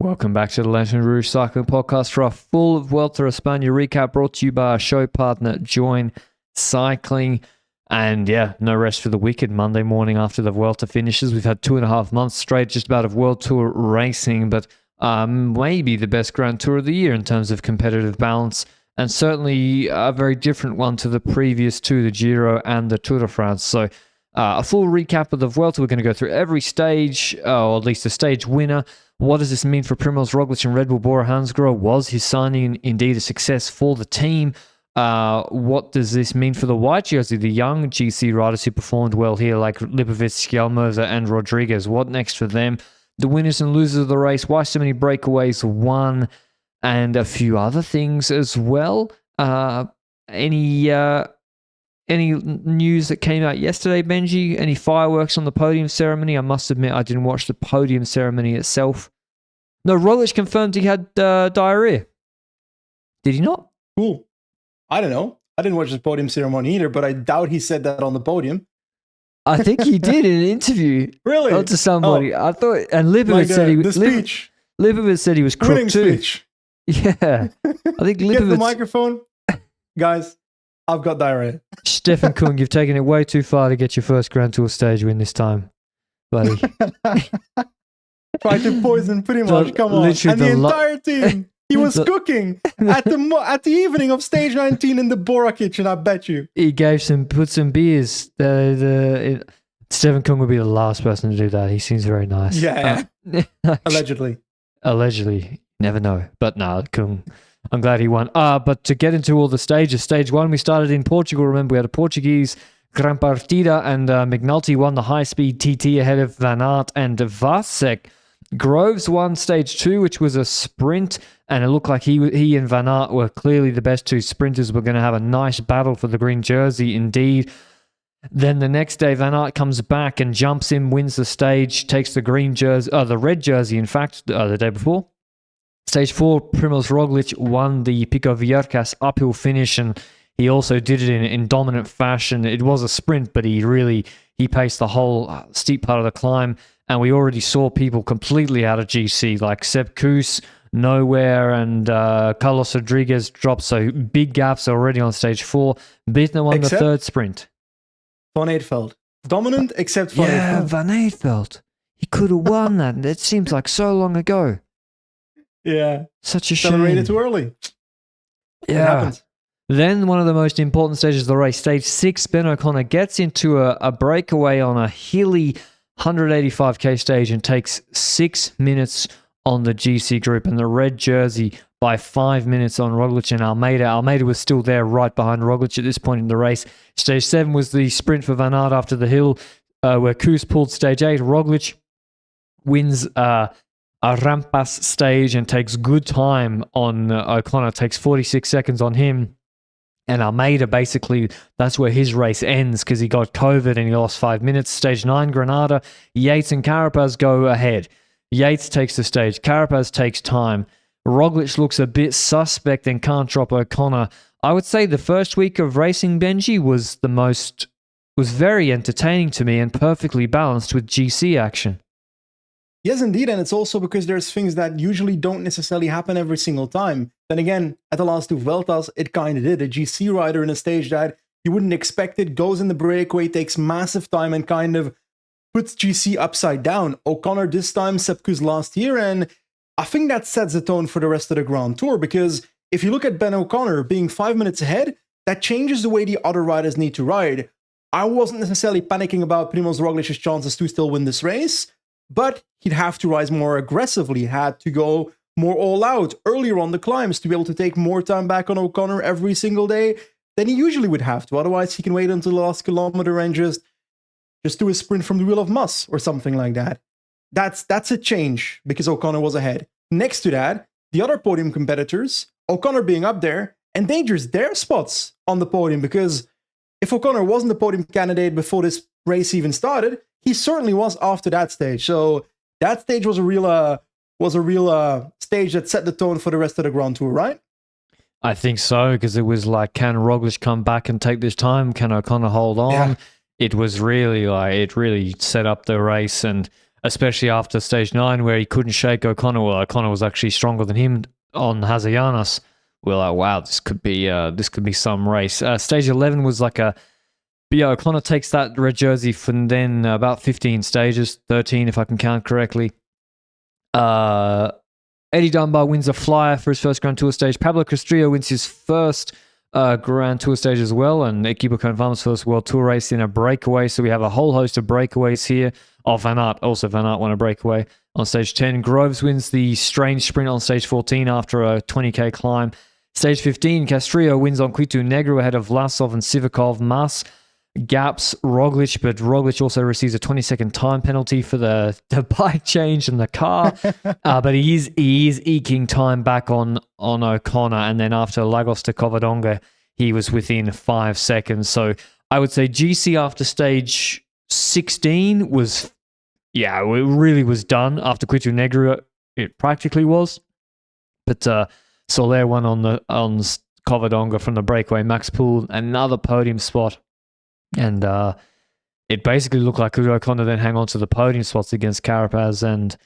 Welcome back to the Lanterne Rouge Cycling Podcast for our full Vuelta España recap brought to you by our show partner, Join Cycling. And yeah, no rest for the wicked Monday morning after the Vuelta finishes. We've had 2.5 months straight just about of World Tour racing, but maybe the best Grand Tour of the year in terms of competitive balance, and certainly a very different one to the previous two, the Giro and the Tour de France. So a full recap of the Vuelta. We're going to go through every stage, or at least a stage winner. What does this mean for Primoz Roglic and Red Bull BORA hansgrohe? Was his signing indeed a success for the team? What does this mean for the white jersey, the young GC riders who performed well here, like Lipovic, Skjelmose, and Rodriguez? What next for them? The winners and losers of the race, why so many breakaways won, and a few other things as well. Any news that came out yesterday, Benji? Any fireworks on the podium ceremony? I must admit I didn't watch the podium ceremony itself. No, Roglic confirmed he had diarrhea. Did he not? Cool. I don't know. I didn't watch the podium ceremony either, but I doubt he said that on the podium. I think he did in an interview. Really? Not to somebody. Oh. I thought, and Lipovic Like said he was. the speech. Lipovic said he was crook Winning too. speech. Yeah. I think Get the Lipovic. microphone. Guys, I've got diarrhea. Stefan Kung, you've taken it way too far to get your first Grand Tour stage win this time, buddy. Tried to poison pretty much. Come on. Literally And the entire team. He was cooking at the evening of stage 19 in the BORA kitchen, I bet you. He put some beers. Stefan Kung would be the last person to do that. He seems very nice. Yeah. Allegedly. Allegedly. Never know. But no, Kung, I'm glad he won. But to get into all the stages, stage one, we started in Portugal. Remember, we had a Portuguese Gran Partida, and McNulty won the high-speed TT ahead of Van Aert and Vasek. Groves won stage two, which was a sprint, and it looked like he and Van Aert were clearly the best two sprinters. We're going to have a nice battle for the green jersey indeed. Then the next day, Van Aert comes back and jumps in, wins the stage, takes the green jersey, the red jersey, in fact, the day before. Stage four, Primoz Roglic won the Pico Viercas uphill finish, and he also did it in dominant fashion. It was a sprint, but he paced the whole steep part of the climb. And we already saw people completely out of GC, like Sepp Kuss, nowhere, and Carlos Rodriguez dropped. So big gaps already on stage four. Bittner won the third sprint. Van Eetveld. Dominant, except Van Eetveld. Yeah, Van Eetveld. He could have won that. It seems like so long ago. Yeah. Such a shame. Celebrated too early. Yeah. It happens. Then one of the most important stages of the race, stage 6, Ben O'Connor gets into a breakaway on a hilly 185k stage and takes 6 minutes on the GC group, and the red jersey by 5 minutes on Roglic and Almeida. Almeida was still there right behind Roglic at this point in the race. Stage 7 was the sprint for Van Aert after the hill, where Kuss pulled stage 8. Roglic wins a Rampas stage and takes good time on O'Connor, takes 46 seconds on him. And Almeida, basically, that's where his race ends because he got COVID and he lost 5 minutes. Stage 9, Granada. Yates and Carapaz go ahead. Yates takes the stage. Carapaz takes time. Roglic looks a bit suspect and can't drop O'Connor. I would say the first week of racing, Benji, was very entertaining to me and perfectly balanced with GC action. Yes, indeed. And it's also because there's things that usually don't necessarily happen every single time. Then again, at the last two Vueltas, it kind of did. A GC rider in a stage that you wouldn't expect it goes in the breakaway, takes massive time and kind of puts GC upside down. O'Connor this time, Sepp Kuss last year, and I think that sets the tone for the rest of the Grand Tour, because if you look at Ben O'Connor being 5 minutes ahead, that changes the way the other riders need to ride. I wasn't necessarily panicking about Primoz Roglic's chances to still win this race, but he'd have to rise more aggressively, had to go more all out earlier on the climbs to be able to take more time back on O'Connor every single day than he usually would have to. Otherwise, he can wait until the last kilometer and just do a sprint from the Wheel of Moss or something like that. That's a change because O'Connor was ahead. Next to that, the other podium competitors, O'Connor being up there, endangers their spots on the podium, because if O'Connor wasn't the podium candidate before this race even started, he certainly was after that stage. So that stage was a real stage that set the tone for the rest of the Grand Tour, right? I think so, because it was like, can Roglic come back and take this time? Can O'Connor hold on? Yeah. It was really it really set up the race, and especially after stage 9 where he couldn't shake O'Connor. Well, O'Connor was actually stronger than him on Hazayanas. We're like, wow, this could be some race. Stage 11 was like a... But yeah, O'Connor takes that red jersey from then about 15 stages, 13 if I can count correctly. Eddie Dunbar wins a flyer for his first Grand Tour stage. Pablo Castrillo wins his first Grand Tour stage as well, and Equipo Confirm's first World Tour race in a breakaway. So we have a whole host of breakaways here. Oh, Van Aert won a breakaway on stage 10. Groves wins the strange sprint on stage 14 after a 20k climb. Stage 15, Castrillo wins on Cuito Negro ahead of Vlasov and Sivakov. Mas gaps Roglic, but Roglic also receives a 20-second time penalty for the bike change in the car. But he is eking time back on O'Connor, and then after Lagos to Covadonga, he was within 5 seconds. So I would say GC after stage 16 was, it really was done. After Cuito Negro, it practically was. But Soler won on Covadonga from the breakaway. Max Poole, another podium spot. And it basically looked like O'Connor then hang on to the podium spots against Carapaz and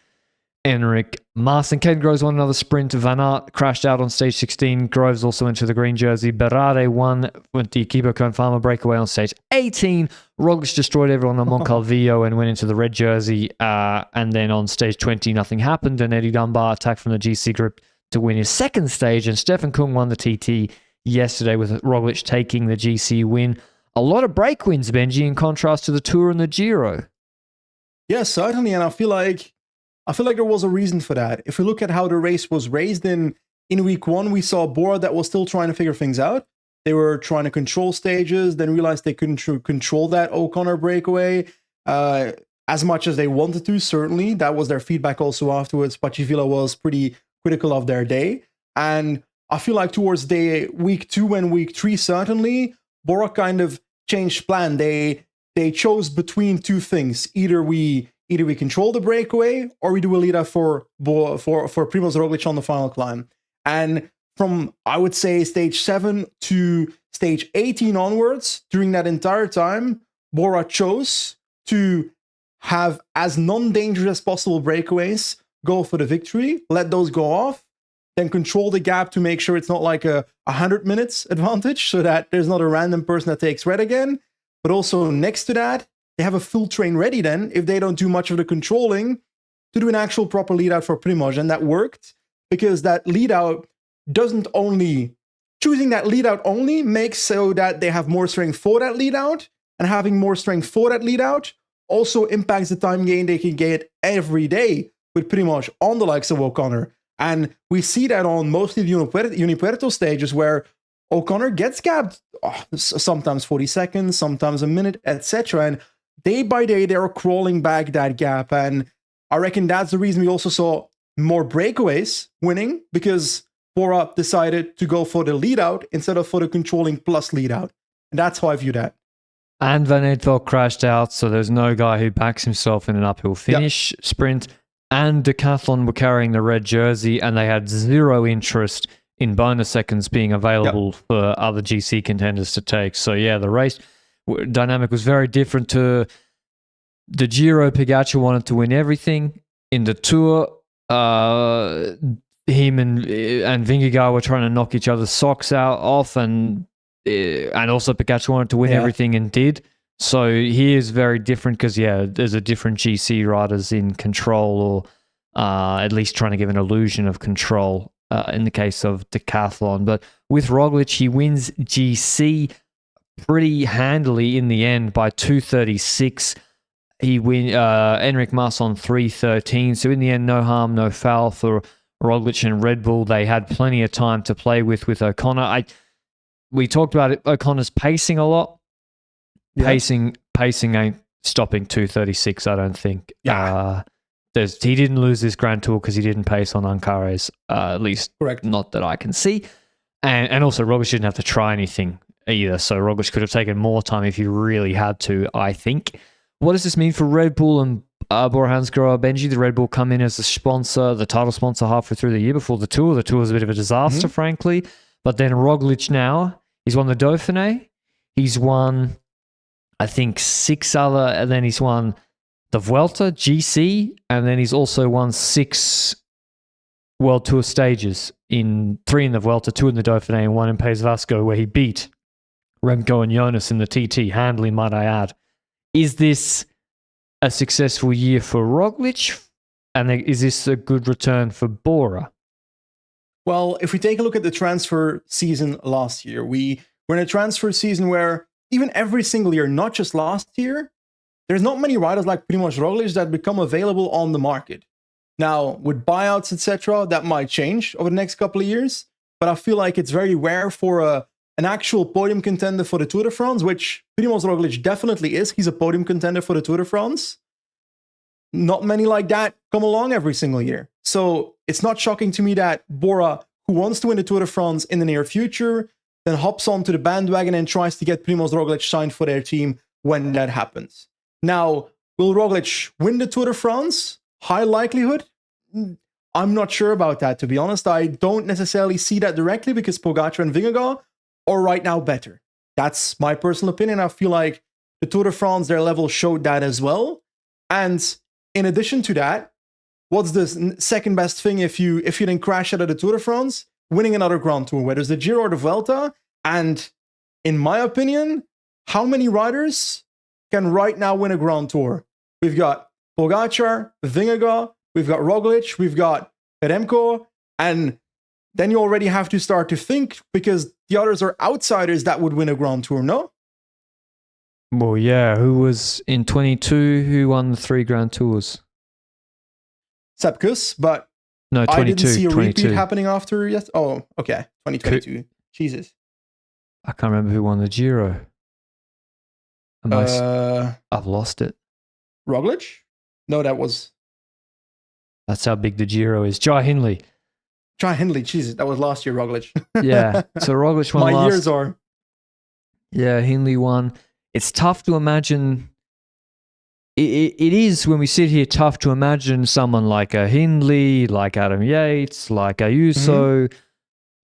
Enric Mas. And Kaden Groves won another sprint. Van Aert crashed out on stage 16. Groves also went to the green jersey. Berardi won with the Equipo Confirma breakaway on stage 18. Roglic destroyed everyone on Moncalvillo and went into the red jersey. And then on stage 20, nothing happened. And Eddie Dunbar attacked from the GC group to win his second stage. And Stefan Kung won the TT yesterday with Roglic taking the GC win. A lot of break wins, Benji, in contrast to the Tour and the Giro. Yeah, certainly, and I feel like there was a reason for that. If we look at how the race was raised in week 1, we saw BORA that was still trying to figure things out. They were trying to control stages, then realized they couldn't control that O'Connor breakaway as much as they wanted to, certainly. That was their feedback also afterwards. Pachivila was pretty critical of their day. And I feel like towards week 2 and week 3, certainly, BORA kind of changed plan. They chose between two things. Either we control the breakaway or we do a lead out for Primož Roglic on the final climb. And from, I would say, stage 7 to stage 18 onwards, during that entire time, BORA chose to have as non-dangerous as possible breakaways, go for the victory, let those go off, then control the gap to make sure it's not like a 100 minutes advantage so that there's not a random person that takes red again. But also next to that, they have a full train ready then, if they don't do much of the controlling, to do an actual proper lead out for Primož. And that worked because that lead out choosing that lead out only makes so that they have more strength for that lead out, and having more strength for that lead out also impacts the time gain they can get every day with Primož on the likes of O'Connor. And we see that on mostly the Unipuerto stages where O'Connor gets gapped sometimes 40 seconds, sometimes a minute, etc. And day by day, they're crawling back that gap. And I reckon that's the reason we also saw more breakaways winning, because BORA decided to go for the lead out instead of for the controlling plus lead out. And that's how I view that. And Van Eetveld crashed out, so there's no guy who backs himself in an uphill finish sprint. And Decathlon were carrying the red jersey, and they had zero interest in bonus seconds being available for other GC contenders to take. So yeah, the race dynamic was very different to the Giro. Pogačar wanted to win everything. In the Tour, him and Vingegaard were trying to knock each other's socks off, and also Pogačar wanted to win everything and did. So he is very different because, there's a different GC riders in control, or at least trying to give an illusion of control in the case of Decathlon. But with Roglic, he wins GC pretty handily in the end by 2:36. He win Enric Mas on 3:13. So in the end, no harm, no foul for Roglic and Red Bull. They had plenty of time to play with O'Connor. We talked about it, O'Connor's pacing a lot. Yeah. Pacing ain't stopping 2:36, I don't think. Yeah. He didn't lose this Grand Tour because he didn't pace on Ancares, at least correct. Not that I can see. And also, Roglic didn't have to try anything either, so Roglic could have taken more time if he really had to, I think. What does this mean for Red Bull and BORA hansgrohe, Benji? The Red Bull come in as the sponsor, the title sponsor halfway through the year before the Tour. The Tour was a bit of a disaster, frankly. But then Roglic now, he's won the Dauphiné. He's won, I think, 6 other, and then he's won the Vuelta, GC, and then he's also won 6 World Tour stages, 3 in the Vuelta, 2 in the Dauphiné, and 1 in País Vasco, where he beat Remco and Jonas in the TT, handily, might I add. Is this a successful year for Roglic? And is this a good return for Bora? Well, if we take a look at the transfer season last year, we're in a transfer season where even every single year, not just last year, there's not many riders like Primož Roglic that become available on the market. Now, with buyouts, etc., that might change over the next couple of years, but I feel like it's very rare for an actual podium contender for the Tour de France, which Primož Roglic definitely is. He's a podium contender for the Tour de France. Not many like that come along every single year. So it's not shocking to me that Bora, who wants to win the Tour de France in the near future, then hops onto the bandwagon and tries to get Primož Roglic signed for their team when that happens. Now, will Roglic win the Tour de France? High likelihood? I'm not sure about that, to be honest. I don't necessarily see that directly because Pogačar and Vingegaard are right now better. That's my personal opinion. I feel like the Tour de France, their level showed that as well. And in addition to that, what's the second best thing if you then crash out of the Tour de France? Winning another Grand Tour, whether it's the Giro or the Vuelta. And in my opinion, how many riders can right now win a Grand Tour? We've got Pogačar, Vingegaard, we've got Roglic, we've got Remco, and then you already have to start to think because the others are outsiders that would win a Grand Tour, no? Well, yeah. Who was in 22? Who won the 3 Grand Tours? Sepp Kuss, but no, 22. I didn't see a 22. repeat happening after yet. Oh, okay, 2022. Jesus, I can't remember who won the Giro. I've lost it. Roglic? No, that was. That's how big the Giro is. Jai Hindley. Jai Hindley, Jesus, that was last year, Roglic. Yeah, so Roglic won My years are. Yeah, Hindley won. It's tough to imagine. It is, when we sit here, tough to imagine someone like a Hindley, like Adam Yates, like Ayuso,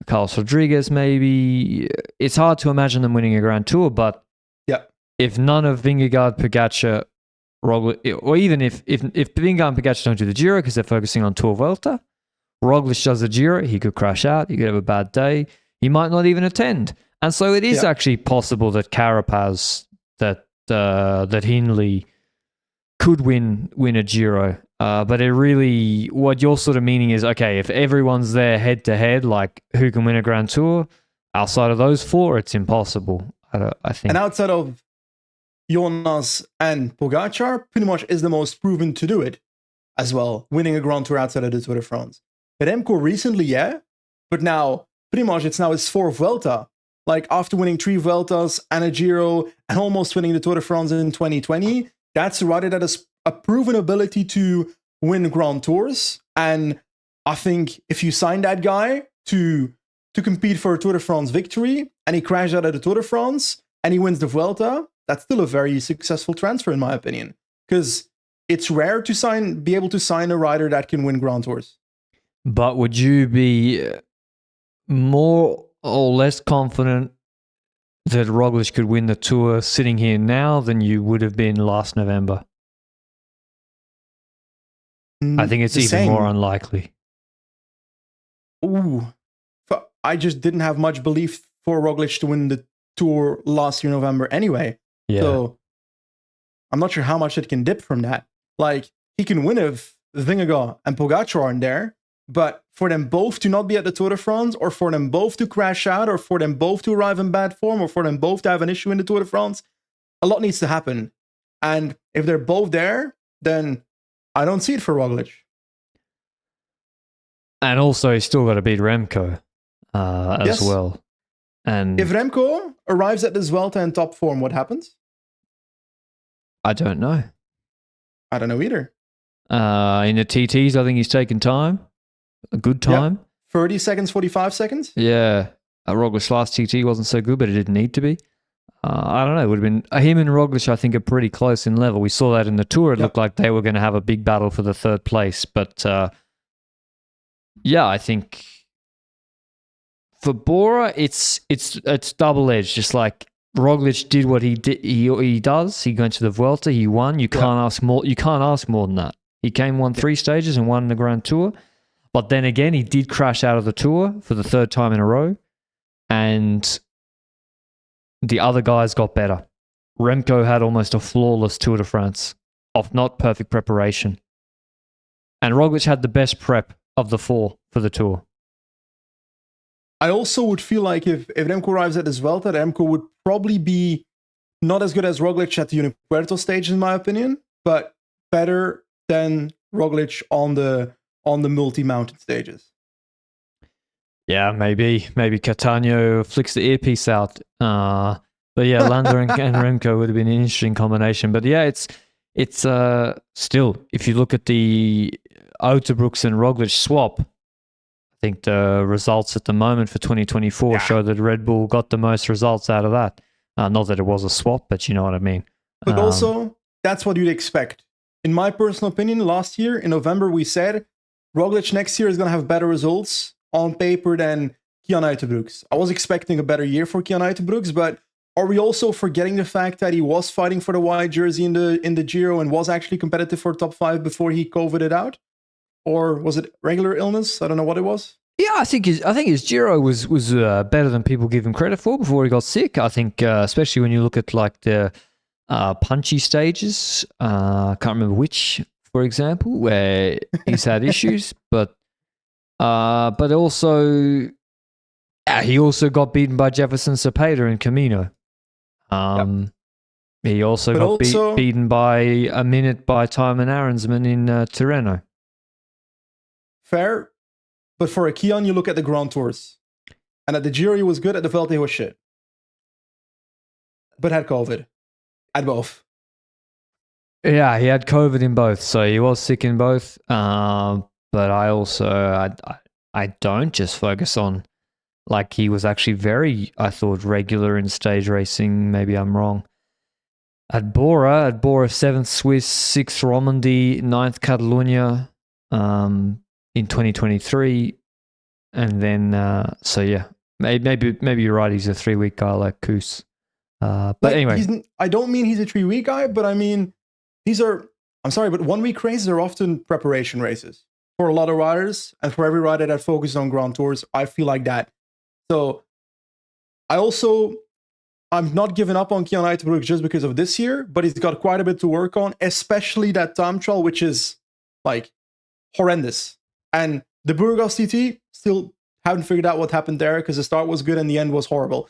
Carlos Rodriguez maybe. It's hard to imagine them winning a Grand Tour, but if none of Vingegaard, Pogačar, Roglic, or even if Vingegaard and Pogačar don't do the Giro because they're focusing on Tour Vuelta, Roglic does the Giro, he could crash out, he could have a bad day, he might not even attend. And so it is actually possible that Carapaz, that Hindley could win a Giro. But it really, what you're sort of meaning is, okay, if everyone's there head to head, like who can win a Grand Tour, outside of those 4, it's impossible, I think. And outside of Jonas and Pogačar, pretty much is the most proven to do it as well, winning a Grand Tour outside of the Tour de France. Remco recently, yeah, but now pretty much it's now his 4th Vuelta. Like after winning 3 Vueltas and a Giro and almost winning the Tour de France in 2020, that's a rider that has a proven ability to win Grand Tours. And I think if you sign that guy to compete for a Tour de France victory and he crashes out of the Tour de France and he wins the Vuelta, that's still a very successful transfer in my opinion. Because it's rare to be able to sign a rider that can win Grand Tours. But would you be more or less confident that Roglic could win the Tour sitting here now than you would have been last November? I think it's even more unlikely. Ooh. I just didn't have much belief for Roglic to win the Tour last year, November anyway. Yeah. So I'm not sure how much it can dip from that. Like, he can win if Vingegaard and Pogačar aren't there, but for them both to not be at the Tour de France, or for them both to crash out, or for them both to arrive in bad form, or for them both to have an issue in the Tour de France, a lot needs to happen. And if they're both there, then I don't see it for Roglic. And also, he's still got to beat Remco as well. And if Remco arrives at this Vuelta in top form, what happens? I don't know. I don't know either. In the TTs, I think he's taken time. A good time. Yep. 30 seconds, 45 seconds? Yeah. Roglic's last TT wasn't so good, but it didn't need to be. I don't know. It would have been... him and Roglic, I think, are pretty close in level. We saw that in the Tour. It looked like they were going to have a big battle for the 3rd place. But, yeah, I think... For Bora, it's double-edged. Just like, Roglic did what he did. He does. He went to the Vuelta. He won. You can't ask more. You can't ask more than that. He won 3 stages and won the Grand Tour. But then again, he did crash out of the Tour for the 3rd time in a row. And the other guys got better. Remco had almost a flawless Tour de France of not perfect preparation. And Roglic had the best prep of the 4 for the Tour. I also would feel like if Remco arrives at this Vuelta, Remco would probably be not as good as Roglic at the Unipuerto stage, in my opinion, but better than Roglic on the multi-mountain stages. Yeah, maybe Catania flicks the earpiece out. But yeah, Landa and Remco would have been an interesting combination. But yeah, it's still, if you look at the Uterbrooks and Roglic swap, I think the results at the moment for 2024 show that Red Bull got the most results out of that. Not that it was a swap, but you know what I mean. But also, that's what you'd expect. In my personal opinion, last year in November, we said Roglic next year is going to have better results on paper than Kian Uiterbrooks. I was expecting a better year for Kian Uiterbrooks, but are we also forgetting the fact that he was fighting for the white jersey in the Giro and was actually competitive for top 5 before he COVIDed out? Or was it regular illness? I don't know what it was. Yeah, I think his Giro was better than people give him credit for before he got sick. I think, especially when you look at like the punchy stages, I can't remember which, for example, where he's had issues, but also he also got beaten by Jefferson Cepeda in Camino. He also got beaten by a minute by Thymen Arensman in Tirreno. Fair, but for a Kian, you look at the Grand Tours. And at the Giro, he was good. At the Vuelta, he was shit. But had COVID. At both. Yeah, he had COVID in both. So he was sick in both. But I also, I don't just focus on, like, he was actually very, I thought, regular in stage racing. Maybe I'm wrong. At Bora, 7th Swiss, 6th Romandy, 9th Catalonia, in 2023, and then so yeah, maybe you're right. He's a 3-week guy like Koos, but like, anyway, I don't mean he's a 3-week guy, but I mean these are. I'm sorry, but 1-week races are often preparation races for a lot of riders, and for every rider that focuses on Grand Tours, I feel like that. So I'm not giving up on Kian Uiterbrooks just because of this year, but he's got quite a bit to work on, especially that time trial, which is like horrendous. And the Burgos TT, still haven't figured out what happened there because the start was good and the end was horrible.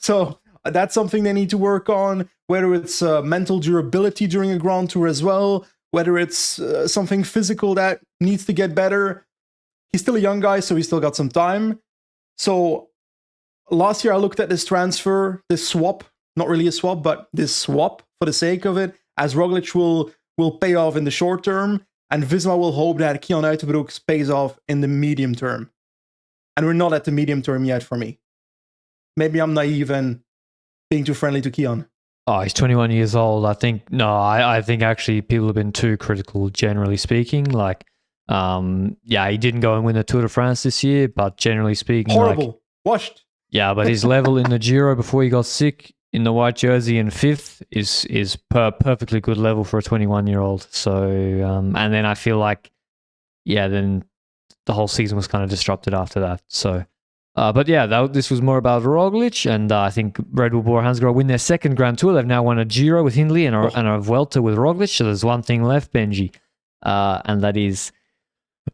So that's something they need to work on, whether it's mental durability during a Grand Tour as well, whether it's something physical that needs to get better. He's still a young guy, so he's still got some time. So last year I looked at this transfer, this swap, not really a swap, but this swap for the sake of it, as Roglic will pay off in the short term. And Visma will hope that Kian Uiterbrooks pays off in the medium term. And we're not at the medium term yet for me. Maybe I'm naive and being too friendly to Kian. Oh, he's 21 years old. I think actually people have been too critical, generally speaking. Like, he didn't go and win the Tour de France this year, but generally speaking, horrible. Washed. Yeah, but his level in the Giro before he got sick in the white jersey in 5th is perfectly good level for a 21-year-old. So, and then I feel like, then the whole season was kind of disrupted after that. So, but yeah, this was more about Roglic, and I think Red Bull Bora Hansgrohe win their 2nd Grand Tour. They've now won a Giro with Hindley and a Vuelta with Roglic. So there's one thing left, Benji, and that is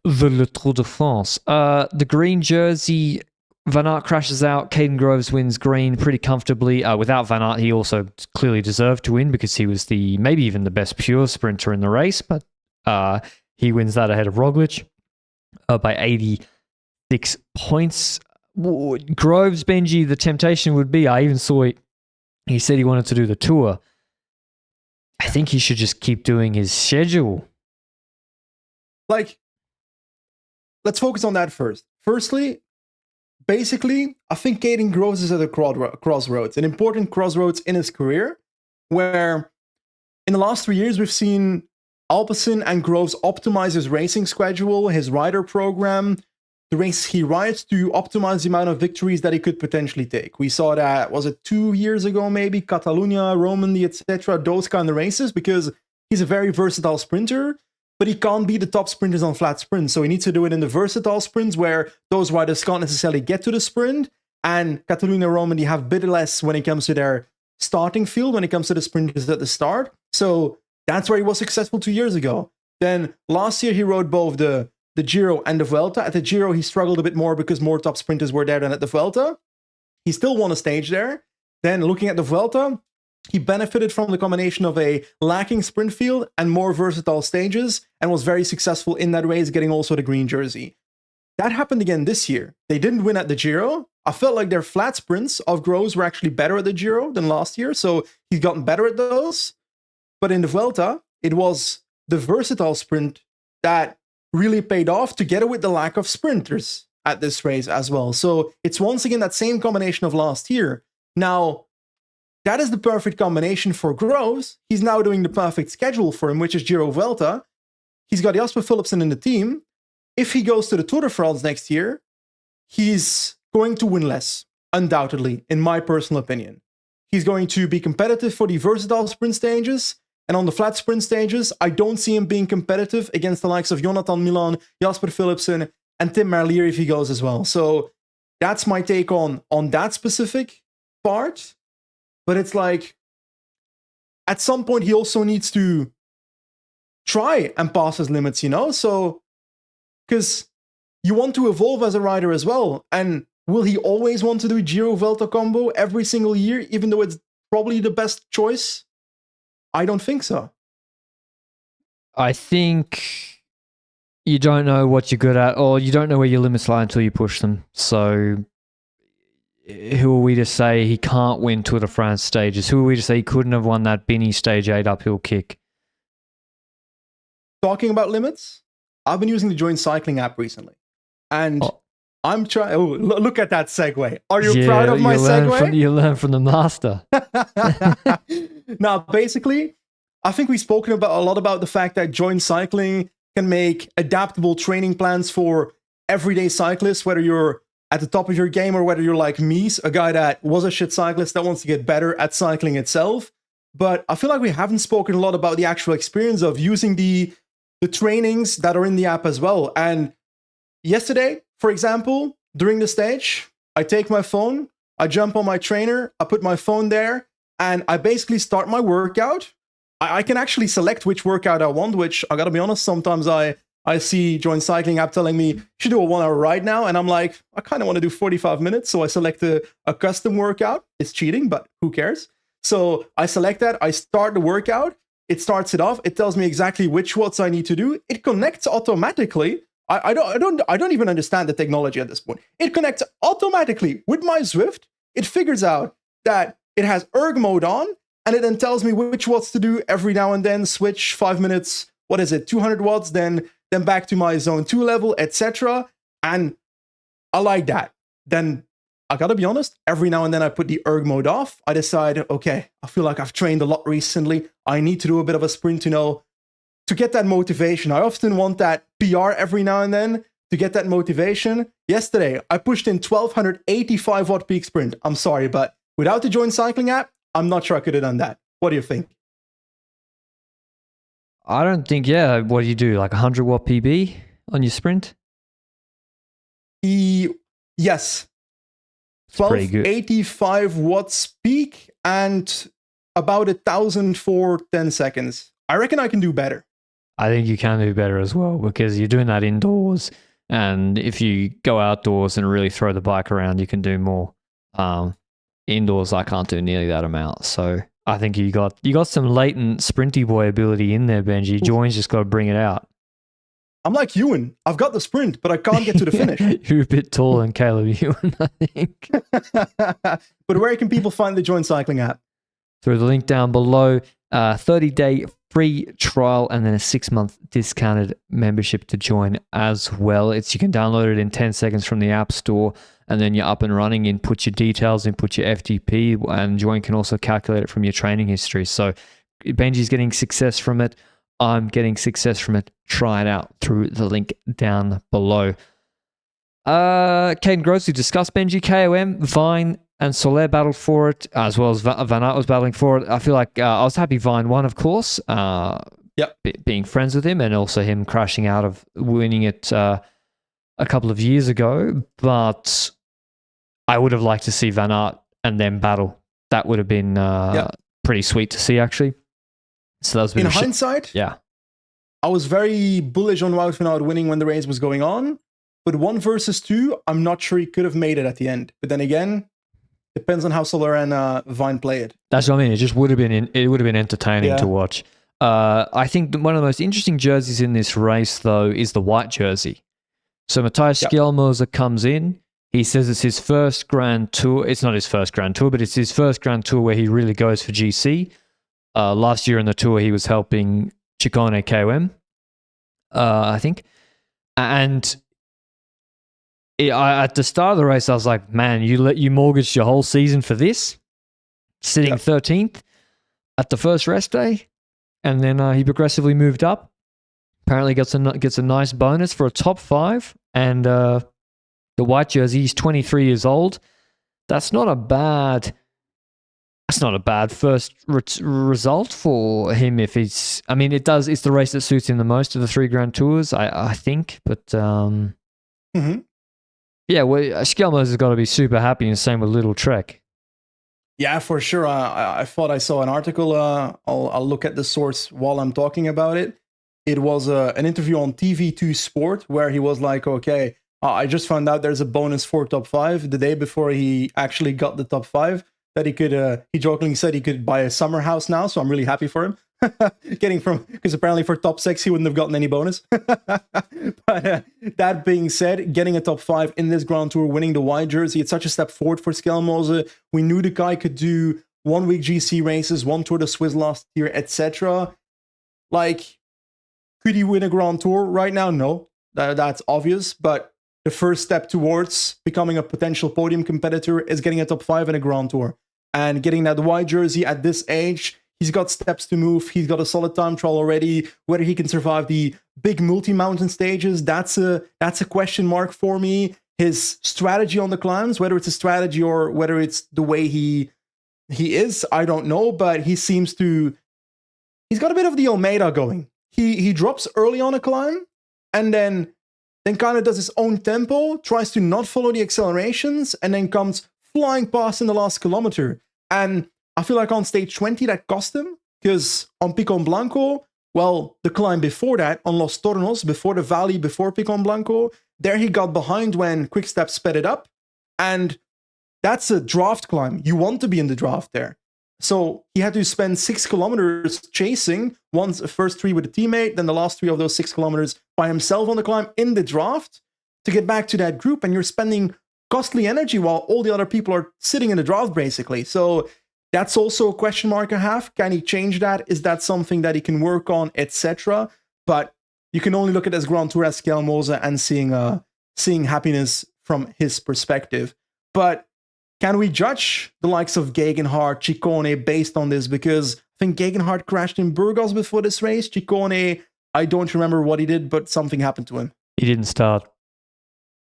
the Tour de France. The green jersey. Van Aert crashes out. Kaden Groves wins green pretty comfortably. Without Van Aert, he also clearly deserved to win because he was maybe even the best pure sprinter in the race, but he wins that ahead of Roglic by 86 points. Groves, Benji, the temptation would be, I even saw it, he said he wanted to do the Tour. I think he should just keep doing his schedule. Like, let's focus on that first. Firstly, basically, I think Kaden Groves is at a crossroads, an important crossroads in his career, where in the last 3 years, we've seen Alpecin and Groves optimize his racing schedule, his rider program, the races he rides to optimize the amount of victories that he could potentially take. We saw that, was it 2 years ago maybe, Catalunya, Romandy, etc., those kind of races, because he's a very versatile sprinter, but he can't be the top sprinters on flat sprints. So he needs to do it in the versatile sprints where those riders can't necessarily get to the sprint, and Catalunya, Romandy have a bit less when it comes to their starting field, when it comes to the sprinters at the start. So that's where he was successful 2 years ago. Then last year he rode both the Giro and the Vuelta. At the Giro, he struggled a bit more because more top sprinters were there than at the Vuelta. He still won a stage there. Then looking at the Vuelta, he benefited from the combination of a lacking sprint field and more versatile stages, and was very successful in that race, getting also the green jersey. That happened again this year. They didn't win at the Giro. I felt like their flat sprints of Groves were actually better at the Giro than last year, so he's gotten better at those. But in the Vuelta, it was the versatile sprint that really paid off, together with the lack of sprinters at this race as well. So it's once again that same combination of last year. Now, that is the perfect combination for Groves. He's now doing the perfect schedule for him, which is Giro Vuelta. He's got Jasper Philipsen in the team. If he goes to the Tour de France next year, he's going to win less, undoubtedly, in my personal opinion. He's going to be competitive for the versatile sprint stages, and on the flat sprint stages, I don't see him being competitive against the likes of Jonathan Milan, Jasper Philipsen, and Tim Merlier if he goes as well. So that's my take on that specific part. But it's like, at some point, he also needs to try and pass his limits, you know? So, because you want to evolve as a rider as well. And will he always want to do Giro Vuelta combo every single year, even though it's probably the best choice? I don't think so. I think you don't know what you're good at, or you don't know where your limits lie until you push them. So who are we to say he can't win Tour de France stages? Who are we to say he couldn't have won that Binny Stage 8 uphill kick? Talking about limits, I've been using the Join Cycling app recently. And I'm trying... Oh, look at that segue. Are you proud of my segue? You learn from the master. Now, basically, I think we've spoken a lot about the fact that Join Cycling can make adaptable training plans for everyday cyclists, whether you're at the top of your game or whether you're like me, a guy that was a shit cyclist that wants to get better at cycling itself. But I feel like we haven't spoken a lot about the actual experience of using the trainings that are in the app as well. And yesterday, for example, during the stage, I take my phone, I jump on my trainer, I put my phone there, and I basically start my workout. I can actually select which workout I want, which I gotta be honest, sometimes I see Join Cycling app telling me, you should do a 1 hour ride now. And I'm like, I kind of want to do 45 minutes. So I select a custom workout. It's cheating, but who cares? So I select that. I start the workout. It starts it off. It tells me exactly which watts I need to do. It connects automatically. I don't even understand the technology at this point. It connects automatically with my Zwift. It figures out that it has erg mode on, and it then tells me which watts to do every now and then. Switch 5 minutes. What is it? 200 watts. Then back to my zone 2 level, etc. And I like that. Then I gotta be honest, every now and then I put the erg mode off. I decide, okay, I feel like I've trained a lot recently. I need to do a bit of a sprint to get that motivation. I often want that PR every now and then to get that motivation. Yesterday, I pushed in 1285 watt peak sprint. I'm sorry, but without the Join Cycling app, I'm not sure I could have done that. What do you think? I don't think, what do you do? Like 100 watt PB on your sprint? Yes. 1285 watts peak and about 1,000 for 10 seconds. I reckon I can do better. I think you can do better as well, because you're doing that indoors, and if you go outdoors and really throw the bike around, you can do more. Indoors, I can't do nearly that amount. So I think you got some latent sprinty boy ability in there, Benji. Join's just got to bring it out. I'm like Ewan. I've got the sprint, but I can't get to the finish. You're a bit taller than Caleb Ewan, I think. But where can people find the Join Cycling app? Through the link down below, 30-day free trial and then a 6-month discounted membership to join as well. You can download it in 10 seconds from the App Store, and then you're up and running. Input your details, input your FTP, and Join can also calculate it from your training history. So Benji's getting success from it. I'm getting success from it. Try it out through the link down below. Kaden Groves, we discussed Benji, KOM, Vine, and Soler battled for it, as well as Van Aert was battling for it. I feel like I was happy Vine won, of course. Being friends with him, and also him crashing out of winning it a couple of years ago. But I would have liked to see Van Aert and them battle. That would have been pretty sweet to see, actually. So that was in hindsight. I was very bullish on Wout van Aert winning when the race was going on. But 1 versus 2, I'm not sure he could have made it at the end. But then again, depends on how Soler and Vine play it. That's what I mean. It just would have been entertaining to watch. I think one of the most interesting jerseys in this race, though, is the white jersey. So Matthias Skjelmose comes in. He says it's his first Grand Tour. It's not his first Grand Tour, but it's his first Grand Tour where he really goes for GC. Last year in the Tour, he was helping Ciccone KOM, I think. And at the start of the race, I was like, man, you mortgaged your whole season for this? Sitting 13th at the first rest day? And then he progressively moved up. Apparently gets a nice bonus for a top 5. And the white jersey, he's 23 years old. That's not a bad first result for him. If it's, I mean, it's the race that suits him the most of the 3 Grand Tours, I think. But yeah, well, Skjelmose has got to be super happy, and same with Little Trek. Yeah, for sure. I thought I saw an article. I'll look at the source while I'm talking about it. It was an interview on TV2 Sport where he was like, okay, I just found out there's a bonus for top 5 the day before he actually got the top 5 that he could, he jokingly said he could buy a summer house now. So I'm really happy for him. Because apparently for top 6 he wouldn't have gotten any bonus. But that being said, getting a top 5 in this Grand Tour, winning the white jersey, it's such a step forward for Skjelmose. We knew the guy could do 1 week GC races, 1 Tour de Suisse last year, etc. Like, could he win a Grand Tour right now? No, that's obvious. But the first step towards becoming a potential podium competitor is getting a top 5 in a Grand Tour. And getting that white jersey at this age, he's got steps to move. He's got a solid time trial already. Whether he can survive the big multi-mountain stages, that's a question mark for me. His strategy on the climbs, whether it's a strategy or whether it's the way he is, I don't know. But he seems to, he's got a bit of the Almeida going. He drops early on a climb and then kind of does his own tempo, tries to not follow the accelerations, and then comes flying past in the last kilometer. And I feel like on stage 20 that cost him, because on Picon Blanco, well, the climb before that, on Los Tornos, before the valley, before Picon Blanco, there he got behind when Quickstep sped it up. And that's a draft climb. You want to be in the draft there. So he had to spend 6 kilometers chasing, once the first 3 with a teammate, then the last 3 of those 6 kilometers by himself on the climb in the draft to get back to that group. And you're spending costly energy while all the other people are sitting in the draft, basically. So that's also a question mark I have. Can he change that? Is that something that he can work on, etc.? But you can only look at this Grand Tour as Skjelmose and seeing happiness from his perspective. But can we judge the likes of Gegenhardt, Ciccone based on this? Because I think Gegenhardt crashed in Burgos before this race. Ciccone, I don't remember what he did, but something happened to him. He didn't start.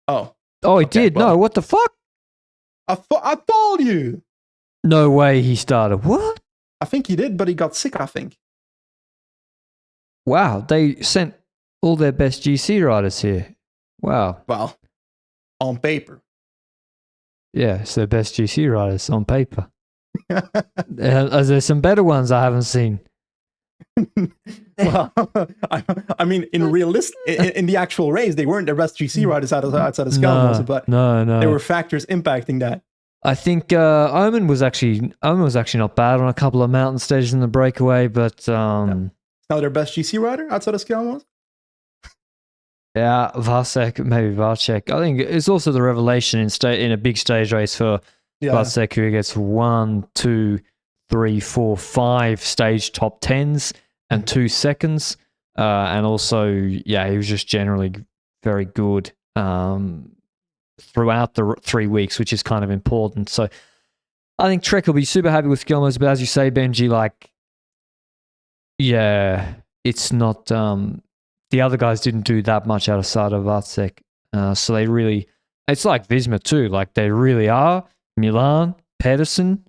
Oh, he did? Well, no, what the fuck? I told you. No way he started. What? I think he did, but he got sick, I think. Wow, they sent all their best GC riders here. Wow. Well, on paper. Yeah, it's their best GC riders on paper. There's some better ones I haven't seen. Well, I mean, in the actual race, they weren't their best GC riders outside of Skjelmose, but no, there were factors impacting that. I think Omen was actually not bad on a couple of mountain stages in the breakaway, but now their best GC rider outside of Skjelmose. Yeah, Vasek, maybe Vacek. I think it's also the revelation in a big stage race for Vasek, who gets 1, 2, 3, 4, 5 stage top 10s and 2 seconds. And also, he was just generally very good throughout the 3 weeks, which is kind of important. So I think Trek will be super happy with Skjelmose, but as you say, Benji, it's not... the other guys didn't do that much outside of Vacek. So they really It's like Visma too. Like they really are. Milan, Pedersen,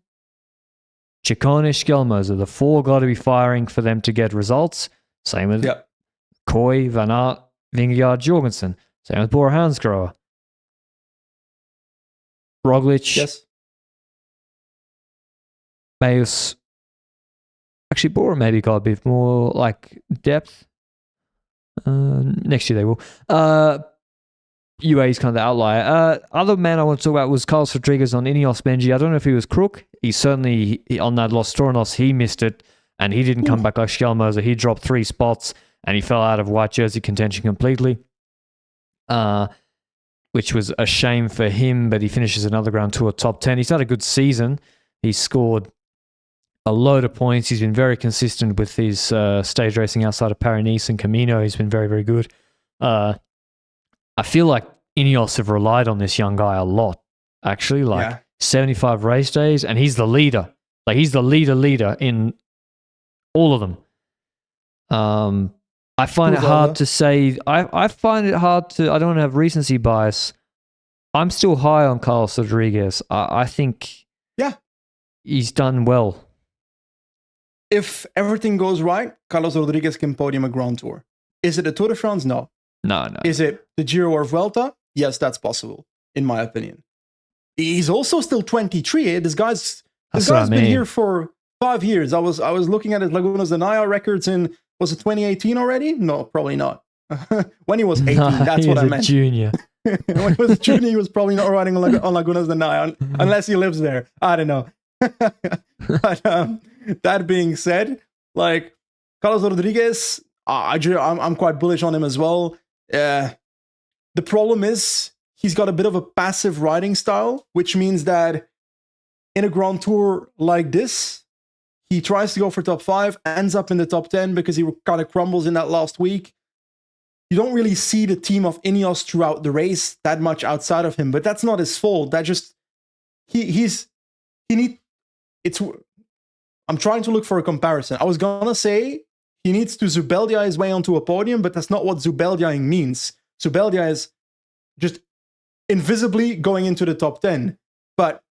Ciccone, Skelmoser. The four got to be firing for them to get results. Same with Koy, Van Aert, Vingegaard, Jorgensen. Same with BORA, Hansgrohe. Roglic. Yes. Mayus. Actually, BORA maybe got a bit more like depth. Next year they will. UAE is kind of the outlier. Other man I want to talk about was Carlos Rodriguez on Ineos Benji. I don't know if he was crook. He certainly, on that Los Toros, he missed it, and he didn't come back like Skelmoser. He dropped 3 spots, and he fell out of white jersey contention completely, which was a shame for him, but he finishes another Grand Tour top 10. He's had a good season. He's scored a load of points. He's been very consistent with his stage racing outside of Paris-Nice and Camino. He's been very, very good. I feel like Ineos have relied on this young guy a lot, actually. 75 race days, and he's the leader. Like, he's the leader in all of them. I find it hard to say. I find it hard to. I don't want to have recency bias. I'm still high on Carlos Rodriguez. I think he's done well. If everything goes right, Carlos Rodriguez can podium a Grand Tour. Is it a Tour de France? No. No. Is it the Giro or Vuelta? Yes, that's possible, in my opinion. He's also still 23. This guy's been here for 5 years. I was looking at his Lagunas de Naya records in, was it 2018 already? No, probably not. When he was 18, that's what I meant. Junior. When he was a junior, he was probably not riding on Lagunas de Naya, unless he lives there. I don't know. But that being said, like, Carlos Rodriguez, I'm quite bullish on him as well. The problem is he's got a bit of a passive riding style, which means that in a Grand Tour like this, he tries to go for top 5, ends up in the top 10 because he kind of crumbles in that last week. You don't really see the team of Ineos throughout the race that much outside of him, but that's not his fault. That just I'm trying to look for a comparison. I was gonna say he needs to Zubeldia his way onto a podium, but that's not what Zubeldiaing means. Zubeldia is just invisibly going into the top 10. But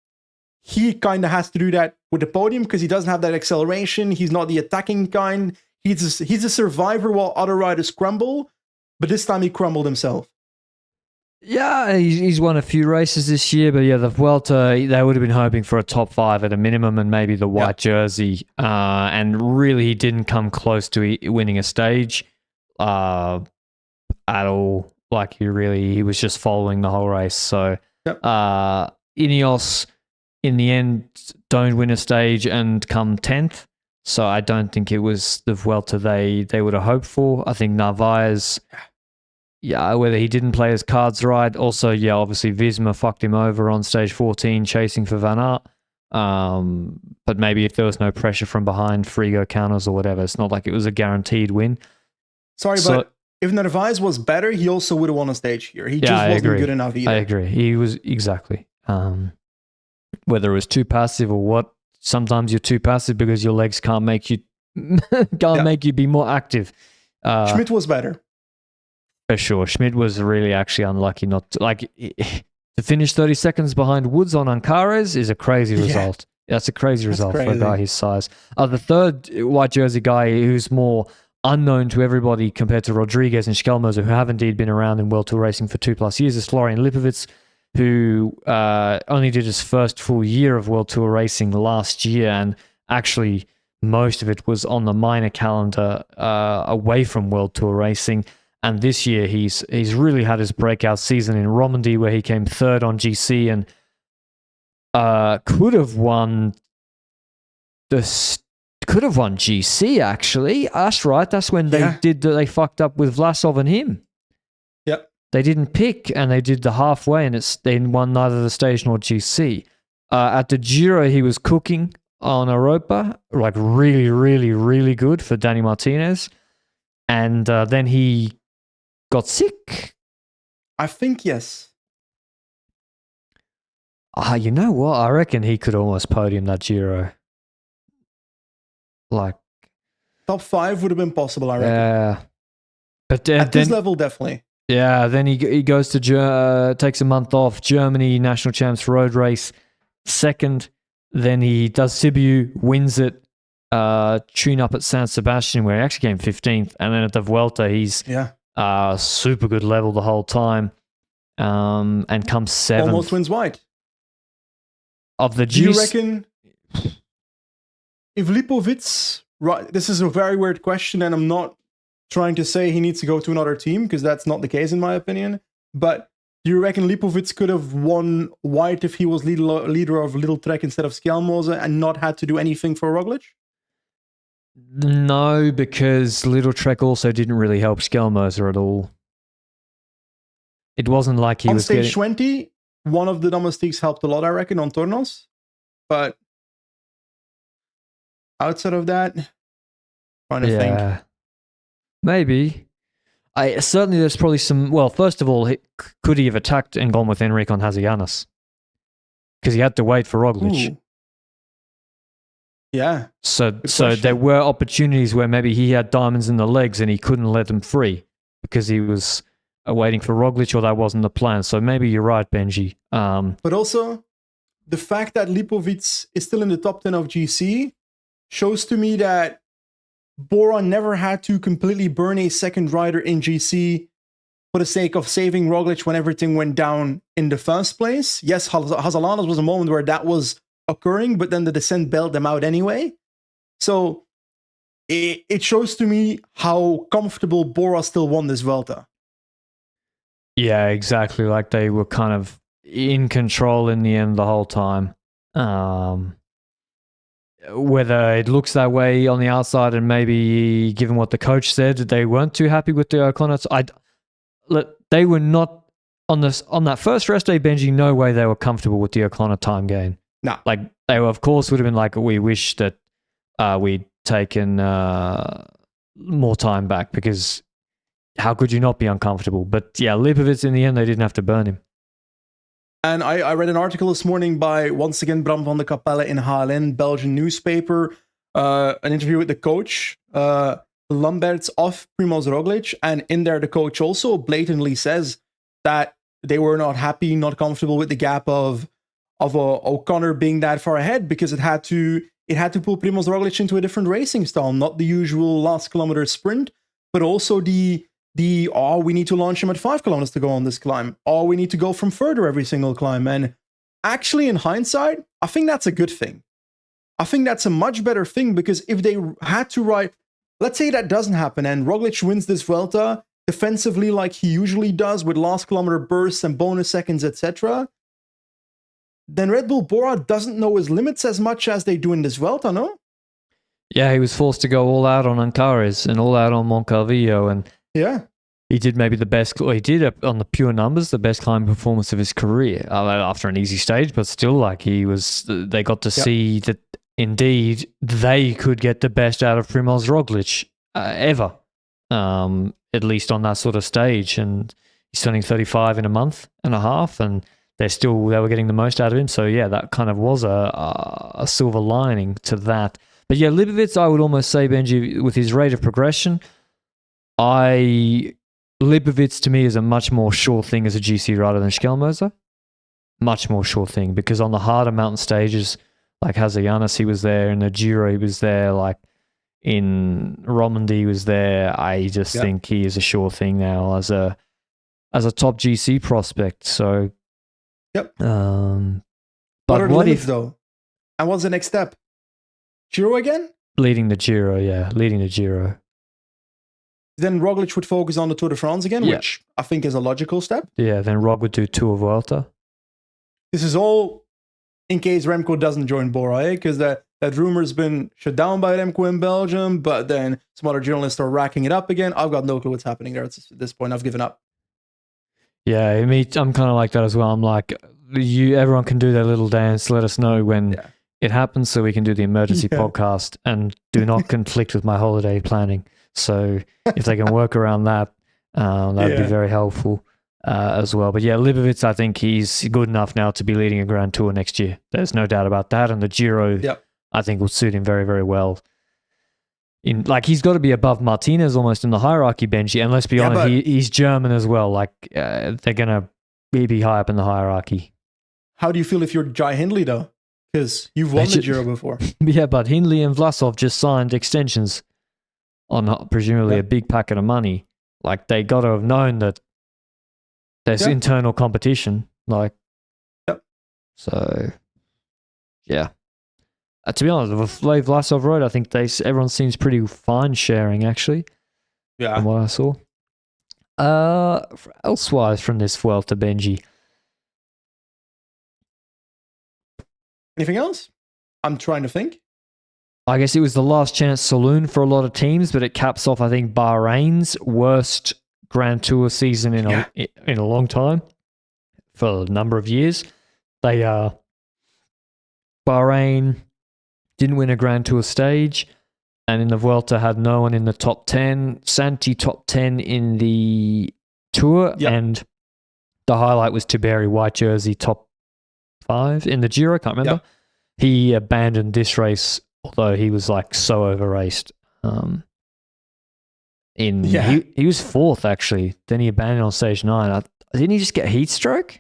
he kind of has to do that with the podium because he doesn't have that acceleration. He's not the attacking kind. He's a survivor while other riders crumble, but this time he crumbled himself. Yeah, he's won a few races this year, but yeah, the Vuelta, they would have been hoping for a top 5 at a minimum and maybe the white jersey. And really, he didn't come close to winning a stage at all. Like, he was just following the whole race. So, Ineos, in the end, don't win a stage and come 10th. So, I don't think it was the Vuelta they would have hoped for. I think Narvaez... Yeah, whether he didn't play his cards right. Also, obviously Visma fucked him over on stage 14 chasing for Van Aert. But maybe if there was no pressure from behind, Frigo counters or whatever, it's not like it was a guaranteed win. But if Narvaez was better, he also would have won a stage here. He just wasn't good enough either. I agree. He was, exactly. Whether it was too passive or what, sometimes you're too passive because your legs can't make you make you be more active. Schmidt was better. For sure. Schmidt was really actually unlucky not to, to finish 30 seconds behind Woods on Ancares is a crazy result. That's a crazy result for a guy his size. The third white jersey guy who's more unknown to everybody compared to Rodriguez and Skelmoser, who have indeed been around in World Tour racing for 2+ years, is Florian Lipovitz, who only did his first full year of World Tour racing last year, and actually most of it was on the minor calendar away from World Tour racing. And this year, he's really had his breakout season in Romandy, where he came 3rd on GC and could have won GC. Actually, that's right. That's when they fucked up with Vlasov and him. Yep. They didn't pick, and they did the halfway, and they won neither the stage nor GC. At the Giro, he was cooking on Europa, like really, really, really good for Danny Martinez, and then he got sick? I think yes. You know what? I reckon he could almost podium that Giro. Like, top 5 would have been possible, I reckon. Yeah. But at this level, definitely. Yeah, then he goes to takes a month off. Germany national champs road race, second. Then he does Sibiu, wins it. Tune up at San Sebastian where he actually came 15th, and then at the Vuelta he's super good level the whole time, and comes 7th. Almost wins wide. Of the Do you reckon if Lipovic, right? This is a very weird question, and I'm not trying to say he needs to go to another team because that's not the case in my opinion. But do you reckon Lipovic could have won white if he was leader of Little Trek instead of Skelmose and not had to do anything for Roglic? No, because Little Trek also didn't really help Skelmose at all. It wasn't like he on was stage getting... 20. One of the domestiques helped a lot, I reckon, on Tornos. But outside of that, trying to think. Maybe. Certainly there's probably some... Well, first of all, could he have attacked and gone with Enric on Hazianas? Because he had to wait for Roglic. Ooh. Yeah. So there were opportunities where maybe he had diamonds in the legs and he couldn't let them free because he was waiting for Roglic, or that wasn't the plan. So maybe you're right, Benji. But also, the fact that Lipovic is still in the top 10 of GC shows to me that BORA never had to completely burn a second rider in GC for the sake of saving Roglic when everything went down in the first place. Yes, Hazalanas was a moment where that was occurring, but then the descent bailed them out anyway. So it shows to me how comfortable BORA still won this Vuelta. Yeah, exactly. Like they were kind of in control in the end the whole time. Whether it looks that way on the outside, and maybe given what the coach said, they weren't too happy with the O'Connor. They were not on that first rest day, Benji. No way they were comfortable with the O'Connor time gain. No, like they were, of course, would have been like, we wish that we'd taken more time back, because how could you not be uncomfortable? But yeah, Lipovic in the end, they didn't have to burn him. And I read an article this morning by, once again, Bram van de Capelle in HLN, Belgian newspaper, an interview with the coach, Lamberts of Primoz Roglic. And in there, the coach also blatantly says that they were not happy, not comfortable with the gap of O'Connor being that far ahead, because it had to pull Primoz Roglic into a different racing style, not the usual last kilometer sprint, but also we need to launch him at 5 kilometers to go on this climb. We need to go from further every single climb. And actually, in hindsight, I think that's a good thing. I think that's a much better thing, because if they had to ride, let's say that doesn't happen and Roglic wins this Vuelta defensively like he usually does with last kilometer bursts and bonus seconds, etc., then Red Bull BORA doesn't know his limits as much as they do in this Vuelta, no? Yeah, he was forced to go all out on Ancares and all out on Moncalvillo, and yeah, he did maybe the best. He did on the pure numbers the best climbing performance of his career after an easy stage, but still, like he was. They got to see that indeed they could get the best out of Primoz Roglic ever, at least on that sort of stage. And he's turning 35 in a month and a half, and they were getting the most out of him. So yeah, that kind of was a silver lining to that. But yeah, Lipovic, I would almost say, Benji, with his rate of progression, Lipovic to me is a much more sure thing as a GC rider than Skelmose. Much more sure thing, because on the harder mountain stages, like Hazianas, he was there. In the Giro, he was there. Like in Romandy, he was there. I just think he is a sure thing now as a top GC prospect. So, but what if though? And what's the next step? Giro again? Leading the Giro. Then Roglic would focus on the Tour de France again, which I think is a logical step. Yeah, then Rog would do Tour Vuelta. This is all in case Remco doesn't join BORA, because that rumor's been shut down by Remco in Belgium, but then some other journalists are racking it up again. I've got no clue what's happening there at this point. I've given up. Yeah, I'm kind of like that as well. I'm like, everyone can do their little dance. Let us know when it happens so we can do the emergency podcast, and do not conflict with my holiday planning. So if they can work around that, that would be very helpful as well. But yeah, Lipovic, I think he's good enough now to be leading a Grand Tour next year. There's no doubt about that. And the Giro, I think, will suit him very, very well. He's got to be above Martinez almost in the hierarchy, Benji. And let's be honest, he's German as well. Like they're gonna be high up in the hierarchy. How do you feel if you're Jai Hindley though? Because you've won the Giro before. Yeah, but Hindley and Vlasov just signed extensions on presumably a big packet of money. Like they got to have known that there's internal competition. Like, so yeah. To be honest, with Vlasov Road, I think everyone seems pretty fine sharing actually. Yeah, from what I saw. Elsewise from this Vuelta, Benji. Anything else? I'm trying to think. I guess it was the last chance saloon for a lot of teams, but it caps off, I think, Bahrain's worst Grand Tour season in a long time for a number of years. Bahrain didn't win a Grand Tour stage, and in the Vuelta had no one in the top 10. Santi top 10 in the Tour, and the highlight was Tiberi, white jersey, top 5 in the Giro. Can't remember. He abandoned this race, although he was like so over-raced. He was 4th actually. Then he abandoned on stage 9. Didn't he just get heat stroke?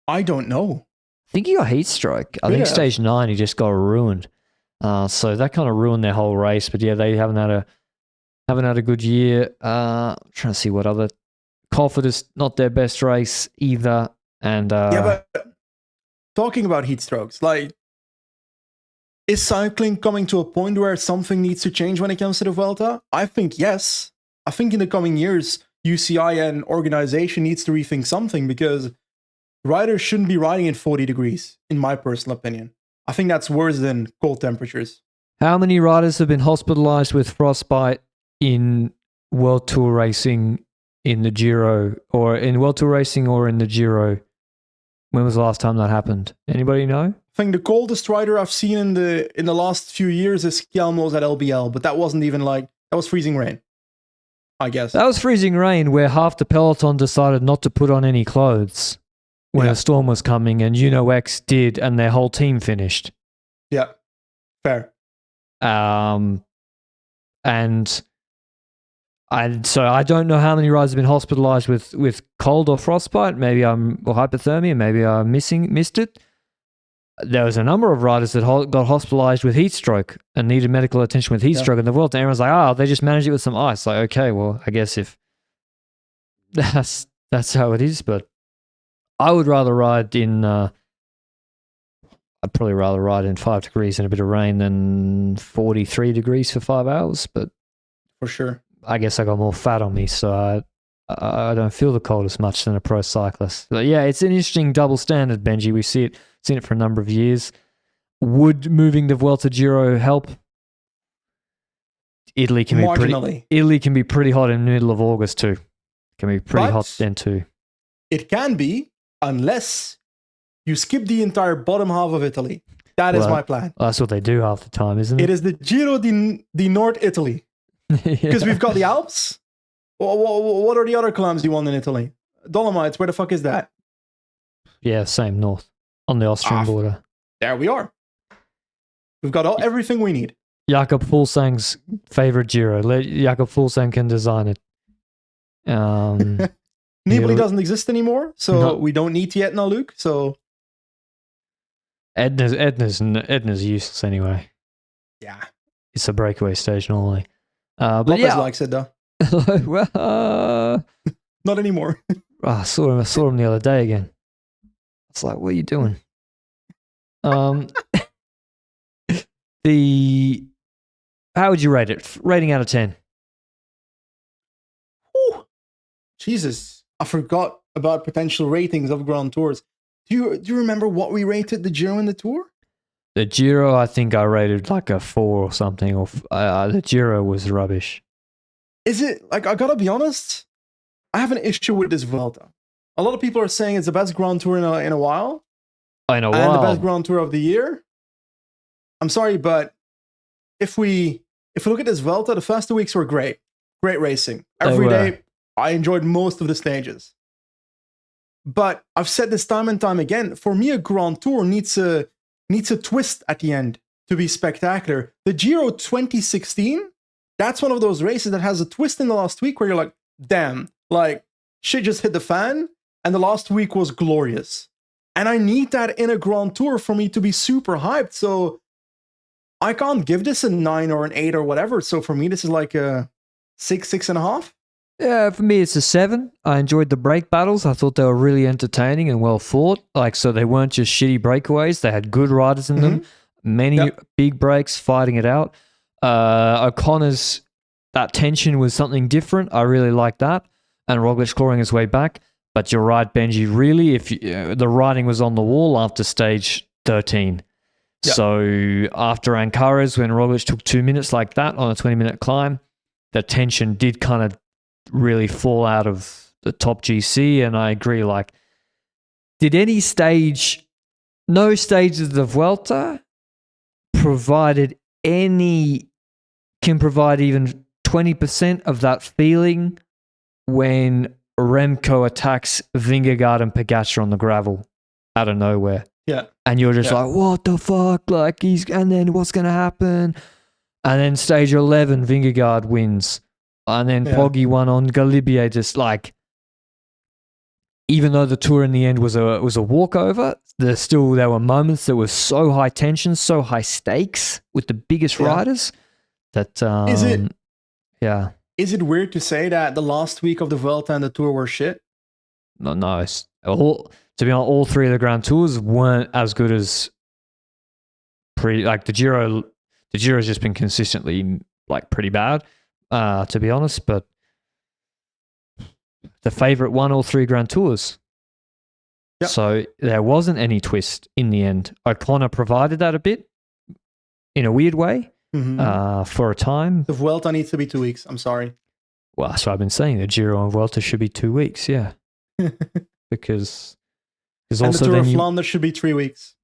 I don't know. I think he got heat stroke. I think stage 9 he just got ruined. So that kind of ruined their whole race. But yeah, they haven't had a good year. I'm trying to see what other. Colford is not their best race either. And but talking about heat strokes, like, is cycling coming to a point where something needs to change when it comes to the Vuelta? I think yes. I think in the coming years, UCI and organization needs to rethink something, because riders shouldn't be riding in 40 degrees, in my personal opinion. I think that's worse than cold temperatures. How many riders have been hospitalized with frostbite in World Tour racing in the Giro, or in World Tour racing or in the Giro? When was the last time that happened? Anybody know? I think the coldest rider I've seen in the last few years is Kjelmos at LBL, but that wasn't even that was freezing rain, I guess. That was freezing rain where half the peloton decided not to put on any clothes when a storm was coming, and X did, and their whole team finished. Yeah, fair. And so I don't know how many riders have been hospitalized with cold or frostbite. Maybe or hypothermia. Maybe I missed it. There was a number of riders that got hospitalized with heat stroke and needed medical attention with heat stroke in the world. And everyone's like, they just managed it with some ice. Like, okay, well, I guess if that's how it is. But I would rather ride in. I'd probably rather ride in 5 degrees and a bit of rain than 43 degrees for 5 hours. But for sure. I guess I got more fat on me, so I don't feel the cold as much than a pro cyclist. But yeah, it's an interesting double standard, Benji. We've seen it for a number of years. Would moving the Vuelta Giro help? Italy can be pretty hot in the middle of August too. Can be pretty hot then too. It can be, unless you skip the entire bottom half of Italy. That is my plan. That's what they do half the time, isn't it? It is the Giro di North Italy. Because we've got the Alps. What are the other climbs you want in Italy? Dolomites, where the fuck is that? Yeah, same north. On the Austrian border. There we are. We've got everything we need. Jakob Fuglsang's favorite Giro. Jakob Fuglsang can design it. Nibali doesn't exist anymore, so we don't need Tietna Luke. So Edna's useless anyway. Yeah. It's a breakaway stage normally. But Lopez likes it though. Well, not anymore. I saw him the other day again. It's like, what are you doing? How would you rate it? Rating out of 10. Ooh, Jesus, I forgot about potential ratings of Grand Tours. Do you remember what we rated the Giro and the Tour? The Giro, I think I rated like a 4 or something. Or the Giro was rubbish. Is it, I gotta be honest, I have an issue with this Vuelta. A lot of people are saying it's the best Grand Tour in a while. And the best Grand Tour of the year. I'm sorry, but if we look at this Vuelta, the first 2 weeks were great. Great racing. Every day, I enjoyed most of the stages. But I've said this time and time again, for me, a Grand Tour needs a twist at the end to be spectacular. The Giro 2016, that's one of those races that has a twist in the last week where you're like, damn, like shit just hit the fan, and the last week was glorious. And I need that in a Grand Tour for me to be super hyped. So I can't give this a 9 or an 8 or whatever. So for me, this is like a 6, 6.5. Yeah, for me, it's a 7. I enjoyed the break battles. I thought they were really entertaining and well fought. Like, so they weren't just shitty breakaways. They had good riders in them. Many big breaks fighting it out. O'Connor's, that tension was something different. I really liked that. And Roglic clawing his way back. But you're right, Benji. Really, if the writing was on the wall after stage 13. Yep. So after Ancares, when Roglic took 2 minutes like that on a 20-minute climb, the tension did kind of really fall out of the top GC. And I agree, like, did any stage, no stages of the Vuelta provided can provide even 20% of that feeling when Remco attacks Vingegaard and Pogačar on the gravel out of nowhere. Yeah. And you're just like, what the fuck? Like, and then what's going to happen? And then stage 11, Vingegaard wins. And then Poggi won on Galibier. Just like, even though the tour in the end was a walkover, there were moments that were so high tension, so high stakes with the biggest riders that Is it weird to say that the last week of the Vuelta and the Tour were shit? No. To be honest, all three of the Grand Tours weren't as good as the Giro. The Giro's just been consistently like pretty bad, to be honest. But the favorite won all three Grand Tours. Yep. So there wasn't any twist in the end. O'Connor provided that a bit in a weird way for a time. The Vuelta needs to be 2 weeks. I'm sorry. Well, that's what I've been saying. The Giro and Vuelta should be 2 weeks, yeah. Because there's also the Tour of Flanders should be 3 weeks.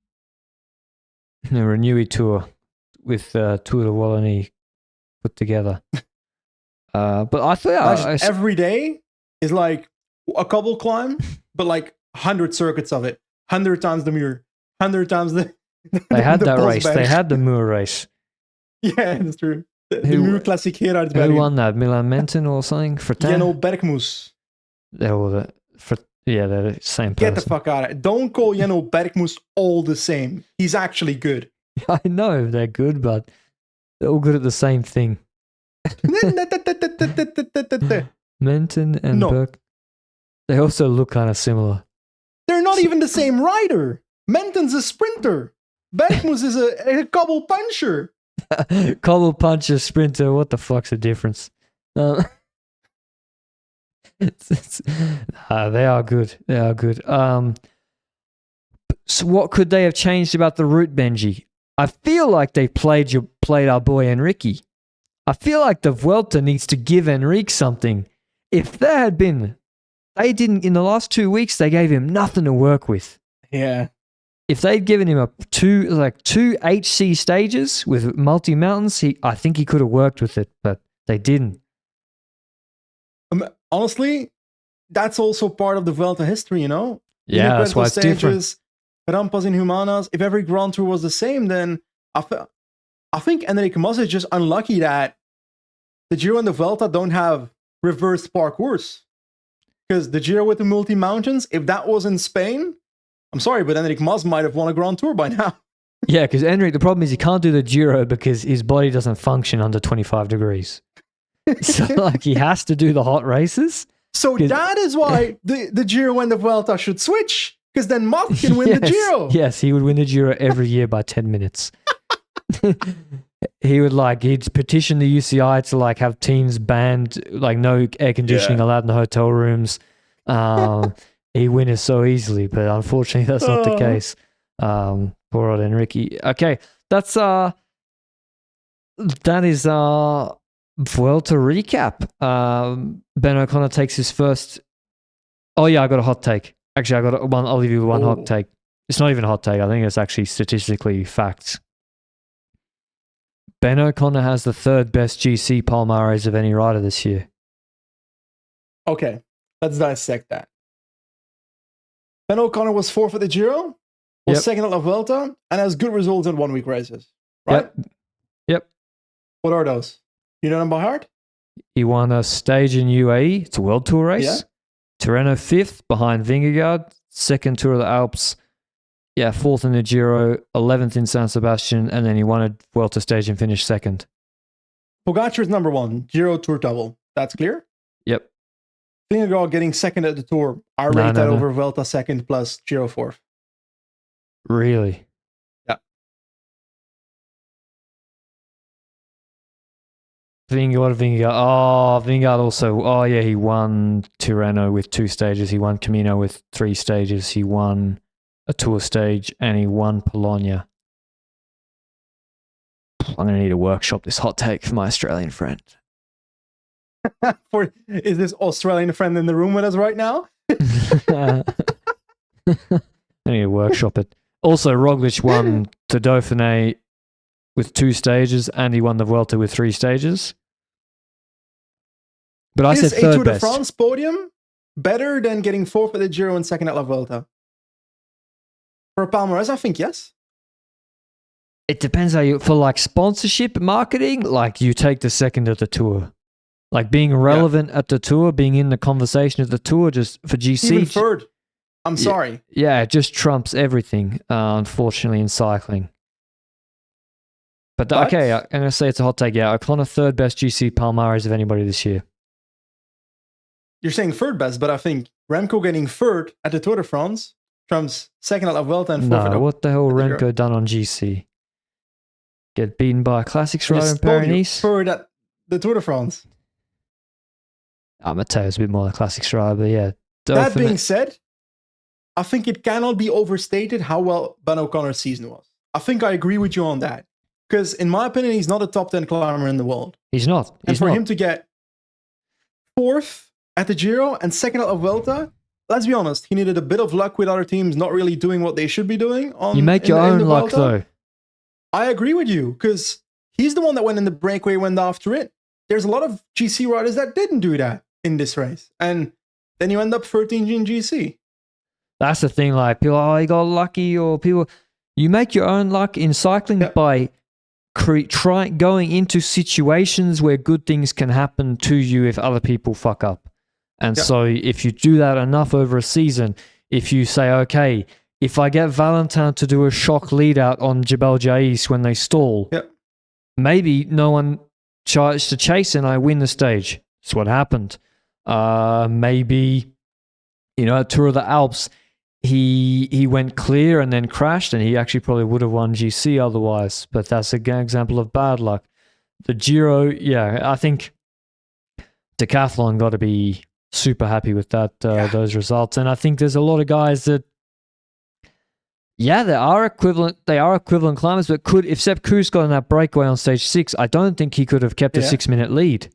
The Renewy Tour with Tour de Wallonie put together. But I thought every day is like a cobble climb, but like 100 circuits of it. 100 times the Muur. 100 times the They had the that race. Bosberg. They had the Muur race. Yeah, that's true. The Muur Classic Gerardsbergen. Who won that? Milan Menten or something? Jenno Bergmoes. They're the same person. Get the fuck out of it. Don't call Jenno Bergmoes all the same. He's actually good. I know they're good, but they're all good at the same thing. Menten and Berg. They also look kind of similar. They're not even the same rider. Menten's a sprinter. Bergmoes is a cobble puncher. Cobble puncher, sprinter. What the fuck's the difference? They are good. They are good. So what could they have changed about the route, Benji? I feel like they played our boy Enrique. I feel like the Vuelta needs to give Enrique something. If there had been, they didn't, in the last 2 weeks, they gave him nothing to work with. Yeah. If they'd given him two HC stages with multi-mountains, I think he could have worked with it, but they didn't. Honestly, that's also part of the Vuelta history, you know? Yeah, that's why it's different. Rampas and Humanas. If every Grand Tour was the same, then I think Enrique Mas is just unlucky that the Giro and the Vuelta don't have reversed parcours. Because the Giro with the multi-mountains, if that was in Spain, I'm sorry, but Enrique Mas might have won a Grand Tour by now. Yeah, because Enrique, the problem is he can't do the Giro because his body doesn't function under 25 degrees. So like he has to do the hot races. So that is why the Giro and the Vuelta should switch. Because then Mas can win the Giro. Yes, he would win the Giro every year by 10 minutes. He'd petition the UCI to like have teams banned, like no air conditioning allowed in the hotel rooms. He wins so easily, but unfortunately that's not the case. Poor old Enrique. Okay, that is our Vuelta recap. Ben O'Connor takes his first. Oh yeah, I got a hot take. Actually, I got one. I'll leave you with one hot take. It's not even a hot take. I think it's actually statistically facts. Ben O'Connor has the third best GC Palmares of any rider this year. Okay, let's dissect that. Ben O'Connor was fourth at the Giro, was second at La Vuelta, and has good results in 1 week races. right? Yep. What are those? You know them by heart? He won a stage in UAE. It's a World Tour race. Yeah. Tirreno 5th behind Vingegaard. 2nd Tour of the Alps. Yeah, 4th in the Giro. 11th in San Sebastian. And then he won a Vuelta stage and finished 2nd. Pogacar's number 1. Giro Tour double. That's clear? Yep. Vingegaard getting 2nd at the Tour. I rate that over Vuelta 2nd plus Giro 4th. Really? Yeah. Vingegaard. Oh, Vingegaard also. Oh, yeah, he won Tirreno with 2 stages. He won Camino with 3 stages. He won a Tour stage and he won Polonia. I'm going to need to workshop this hot take for my Australian friend. Is this Australian friend in the room with us right now? I need to workshop it. Also, Roglic won the Dauphiné with 2 stages and he won the Vuelta with 3 stages. But I said third best. Is a Tour de best. France podium better than getting 4th at the Giro and 2nd at La Vuelta? For Palmares, I think yes. It depends how you, for like sponsorship marketing, like you take the 2nd at the Tour. Like being relevant at the Tour, being in the conversation at the Tour, just for GC. Even 3rd. I'm sorry. Yeah, it just trumps everything, unfortunately, in cycling. But okay, I'm going to say it's a hot take. Yeah, O'Connor 3rd best GC Palmares of anybody this year. You're saying 3rd best, but I think Remco getting 3rd at the Tour de France trumps 2nd at La Vuelta and 4th at No, what the hell Remco done on GC? Get beaten by a Classics rider in Paris-Nice? 3rd at the Tour de France. Matteo's a bit more the Classics rider, but yeah. That being said, I think it cannot be overstated how well Ben O'Connor's season was. I think I agree with you on that. Because in my opinion, he's not a top 10 climber in the world. He's not. And for him to get 4th at the Giro and 2nd at La Vuelta, let's be honest, he needed a bit of luck with other teams not really doing what they should be doing. You make your own luck, though. I agree with you, because he's the one that went in the breakaway, went after it. There's a lot of GC riders that didn't do that in this race. And then you end up 13th in GC. That's the thing, like people, oh, he got lucky, or people, you make your own luck in cycling by going into situations where good things can happen to you if other people fuck up. And so if you do that enough over a season, if you say, okay, if I get Valentin to do a shock lead out on Jebel Jais when they stall, maybe no one tries to chase and I win the stage. That's what happened. Maybe, at Tour of the Alps, he went clear and then crashed, and he actually probably would have won GC otherwise. But that's an example of bad luck. The Giro, I think Decathlon got to be super happy with that those results. And I think there's a lot of guys that, they are equivalent climbers, but if Sepp Kuss got in that breakaway on stage 6, I don't think he could have kept a 6-minute lead.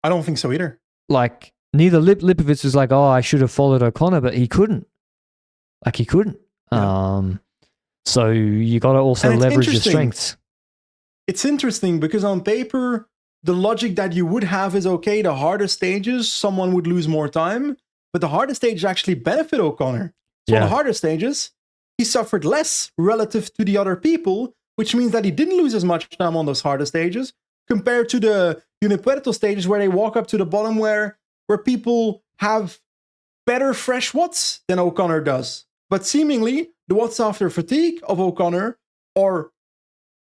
I don't think so either. Like, neither Lipovitz was like, I should have followed O'Connor, but he couldn't. Yeah. So you got to also leverage your strengths. It's interesting because on paper, the logic that you would have is, okay, the harder stages, someone would lose more time, but the harder stages actually benefit O'Connor. So on the harder stages, he suffered less relative to the other people, which means that he didn't lose as much time on those harder stages compared to the Unipuerto stages where they walk up to the bottom where people have better fresh watts than O'Connor does. But seemingly, the watts after fatigue of O'Connor are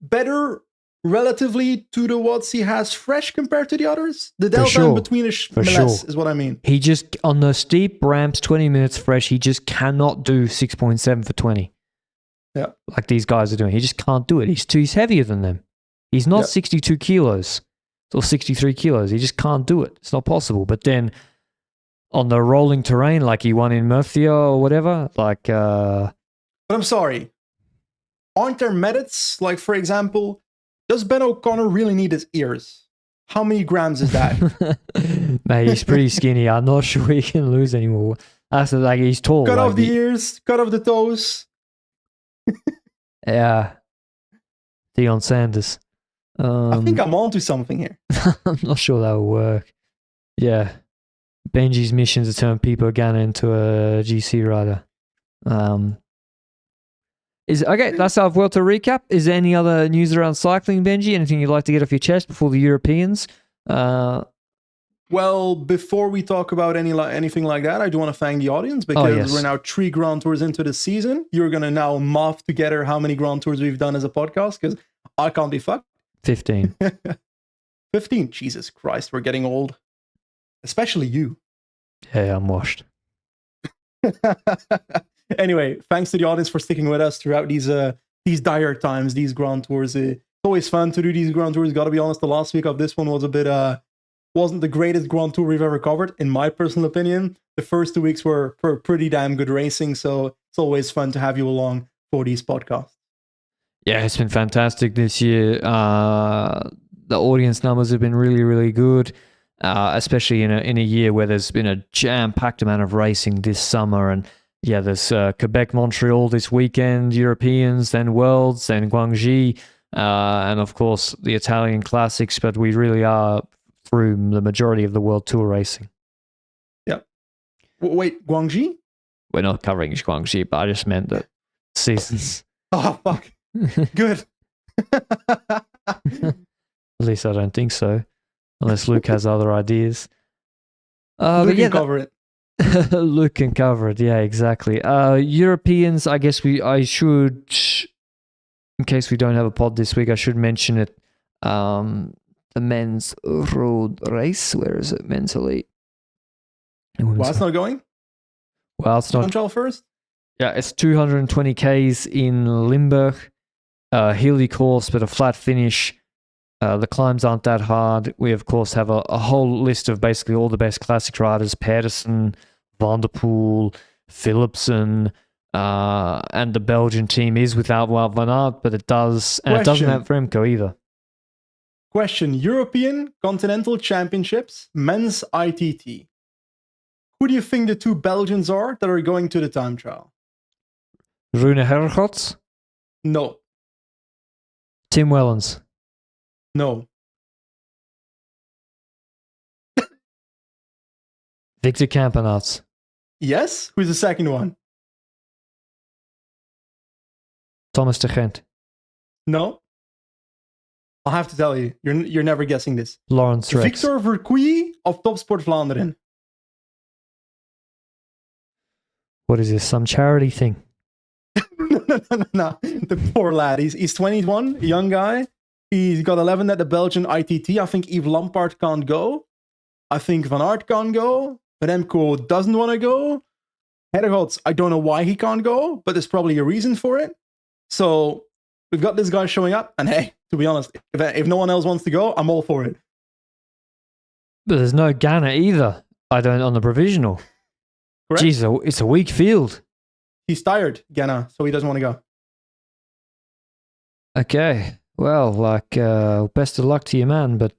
better relatively to the watts he has fresh compared to the others. The delta in between is less, is what I mean. He just, on the steep ramps, 20 minutes fresh, he just cannot do 6.7 for 20. Yeah. Like these guys are doing. He just can't do it. He's heavier than them. He's not 62 kilos or 63 kilos. He just can't do it. It's not possible. But then on the rolling terrain, like he won in Murcia or whatever, like... But I'm sorry. Aren't there methods? Like, for example, does Ben O'Connor really need his ears? How many grams is that? Mate, he's pretty skinny. I'm not sure he can lose anymore. That's like he's tall. Cut off the ears, cut off the toes. Yeah. Deion Sanders. I think I'm onto something here. I'm not sure that will work. Yeah. Benji's mission to turn Pipo Ganna into a GC rider. Okay, that's our Vuelta recap. Is there any other news around cycling, Benji? Anything you'd like to get off your chest before the Europeans? Well, before we talk about anything like that, I do want to thank the audience because we're now 3 Grand Tours into the season. You're going to now math together how many Grand Tours we've done as a podcast because I can't be fucked. 15. 15? Jesus Christ, we're getting old. Especially you. Yeah, I'm washed. Anyway, thanks to the audience for sticking with us throughout these dire times, these Grand Tours. It's always fun to do these Grand Tours. Got to be honest, the last week of this one was a bit wasn't the greatest Grand Tour we've ever covered, in my personal opinion. The first 2 weeks were pretty damn good racing, so it's always fun to have you along for these podcasts. Yeah, it's been fantastic this year. The audience numbers have been really, really good, especially in a year where there's been a jam-packed amount of racing this summer. And yeah, there's Quebec, Montreal this weekend, Europeans, then Worlds, then Guangxi, and of course the Italian Classics. But we really are through the majority of the World Tour racing. Yeah. Wait, Guangxi? We're not covering Guangxi, but I just meant that seasons. Oh, fuck. Good. At least I don't think so, unless Luke has other ideas. Luke can cover it. Luke can cover it. Yeah, exactly. Europeans, I guess I should, in case we don't have a pod this week, I should mention it. The men's road race. Where is it? Men's elite. Well, it's not going. Well, it's not. Control first. Yeah, it's 220 Ks in Limburg. Hilly course, but a flat finish. The climbs aren't that hard. We, of course, have a whole list of basically all the best classic riders: Pedersen, Van der Poel, Philipsen, and the Belgian team is without Wout van Aert, but it doesn't have Remco either. Question: European Continental Championships, men's ITT. Who do you think the 2 Belgians are that are going to the time trial? Rune Hergots? No. Tim Wellens? No. Victor Campenaerts? Yes? Who's the second one? Thomas de Gent? No. I'll have to tell you, you're never guessing this. Lawrence Rex? Victor Verkoeij of Topsport Vlaanderen. What is this, some charity thing? No. The poor lad. He's 21, a young guy. He's got 11 at the Belgian ITT. I think Yves Lampaert can't go. I think Van Aert can't go. Remco doesn't want to go. Hergots, I don't know why he can't go, but there's probably a reason for it. So we've got this guy showing up, and hey, to be honest, if no one else wants to go, I'm all for it. But there's no Ghana either. On the provisional. Correct? Jeez, it's a weak field. He's tired, Ghana, so he doesn't want to go. Okay. Well, best of luck to you, man. But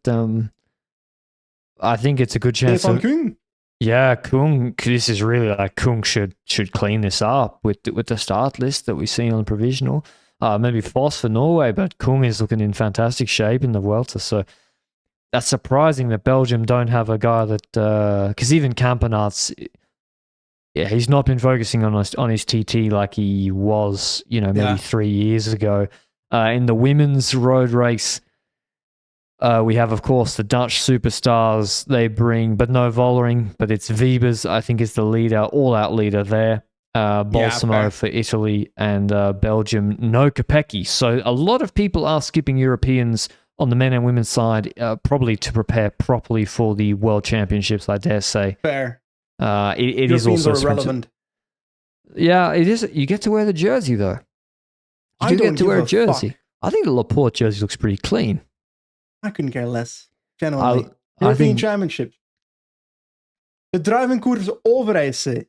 I think it's a good chance. Kung. Yeah, Kung. This is really like Kung should clean this up with the start list that we've seen on the provisional. Maybe Foss for Norway, but Kung is looking in fantastic shape in the Vuelta. So that's surprising that Belgium don't have a guy that because even Campenaerts, yeah, he's not been focusing on his TT like he was, maybe 3 years ago. In the women's road race, we have, of course, the Dutch superstars they bring, but no Vollering, but it's Wiebes, I think, is the leader, all-out leader there. Balsamo for Italy and Belgium, no Kopecky. So a lot of people are skipping Europeans on the men and women's side, probably to prepare properly for the World Championships, I dare say. Fair. It is also irrelevant. Yeah, it is. You get to wear the jersey, though. You do get to wear a jersey. Fuck. I think the Laporte jersey looks pretty clean. I couldn't care less. Genuinely. European Championship. The Druivenkoers Overijse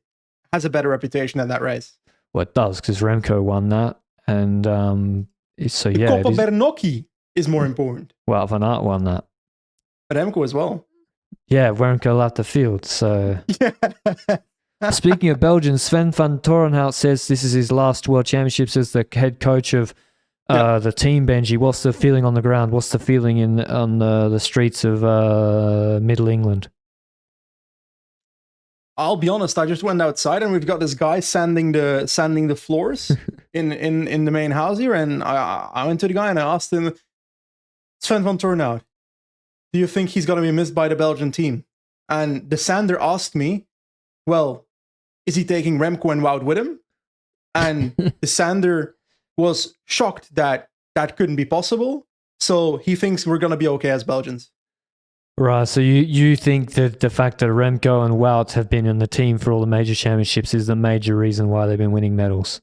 has a better reputation than that race. Well, it does, because Remco won that. And The Coppa Bernocchi is more important. Well, Van Aert won that. Remco as well. Yeah, Remco left the field, so... Speaking of Belgians, Sven van Torenhout says this is his last World Championships as the head coach of the team, Benji. What's the feeling on the ground? What's the feeling on the streets of Middle England? I'll be honest, I just went outside and we've got this guy sanding the floors in the main house here, and I went to the guy and I asked him, Sven van Turnhout, do you think he's gonna be missed by the Belgian team? And the sander asked me, well, is he taking Remco and Wout with him? And the sander was shocked that couldn't be possible. So he thinks we're gonna be okay as Belgians. Right, so you think that the fact that Remco and Wout have been in the team for all the major championships is the major reason why they've been winning medals?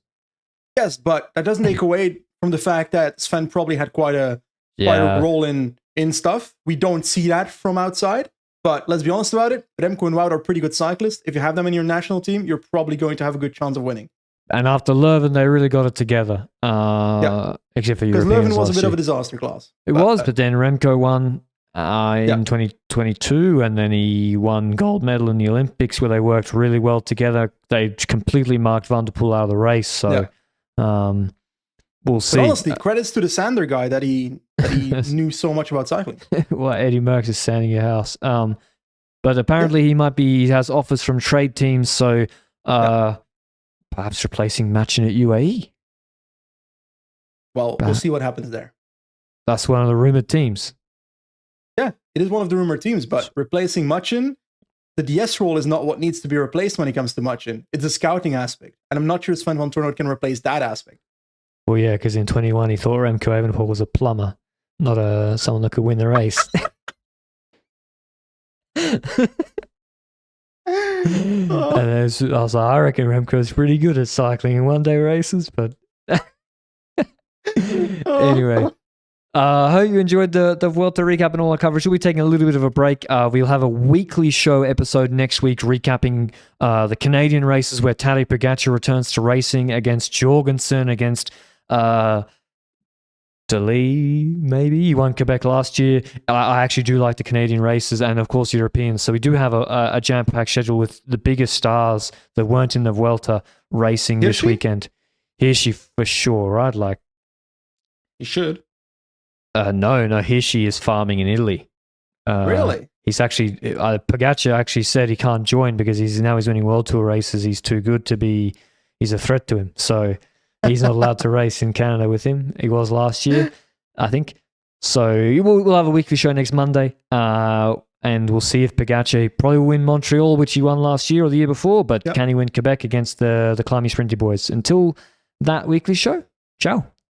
Yes, but that doesn't take away from the fact that Sven probably had quite a role in stuff. We don't see that from outside, but let's be honest about it. Remco and Wout are pretty good cyclists. If you have them in your national team, you're probably going to have a good chance of winning. And after Leuven, they really got it together. Except for Europeans. Because Leuven was a bit of a disaster class. It was, but then Remco won in 2022, and then he won gold medal in the Olympics, where they worked really well together. They completely marked Van der Poel out of the race. So we'll see. But honestly, credits to the sander guy that he knew so much about cycling. Well, Eddie Merckx is sanding your house. But apparently he has offers from trade teams, so perhaps replacing Machin at UAE. Well, we'll see what happens there. That's one of the rumored teams. Yeah, it is one of the rumored teams, but replacing Machin, the DS role is not what needs to be replaced when it comes to Machin. It's a scouting aspect, and I'm not sure Sven van Turnhout can replace that aspect. Well, yeah, because in 21 he thought Remco Evenepoel was a plumber, not someone that could win the race. And I was like, I reckon Remco's pretty good at cycling in one-day races, but anyway. I hope you enjoyed the Vuelta recap and all our coverage. We'll be taking a little bit of a break. We'll have a weekly show episode next week recapping the Canadian races where Tadej Pogačar returns to racing against Jorgensen, against Dali, maybe. He won Quebec last year. I actually do like the Canadian races and, of course, Europeans. So we do have a jam-packed schedule with the biggest stars that weren't in the Vuelta racing this weekend. Hirschi for sure, right? Like, he should. No, Hirschi is farming in Italy. Really? He's actually, Pogačar actually said he can't join because he's winning World Tour races. He's too good to be, he's a threat to him. So he's not allowed to race in Canada with him. He was last year, I think. So we'll have a weekly show next Monday. And we'll see if Pogačar probably will win Montreal, which he won last year or the year before. But can he win Quebec against the Climbing Sprinty boys? Until that weekly show, ciao.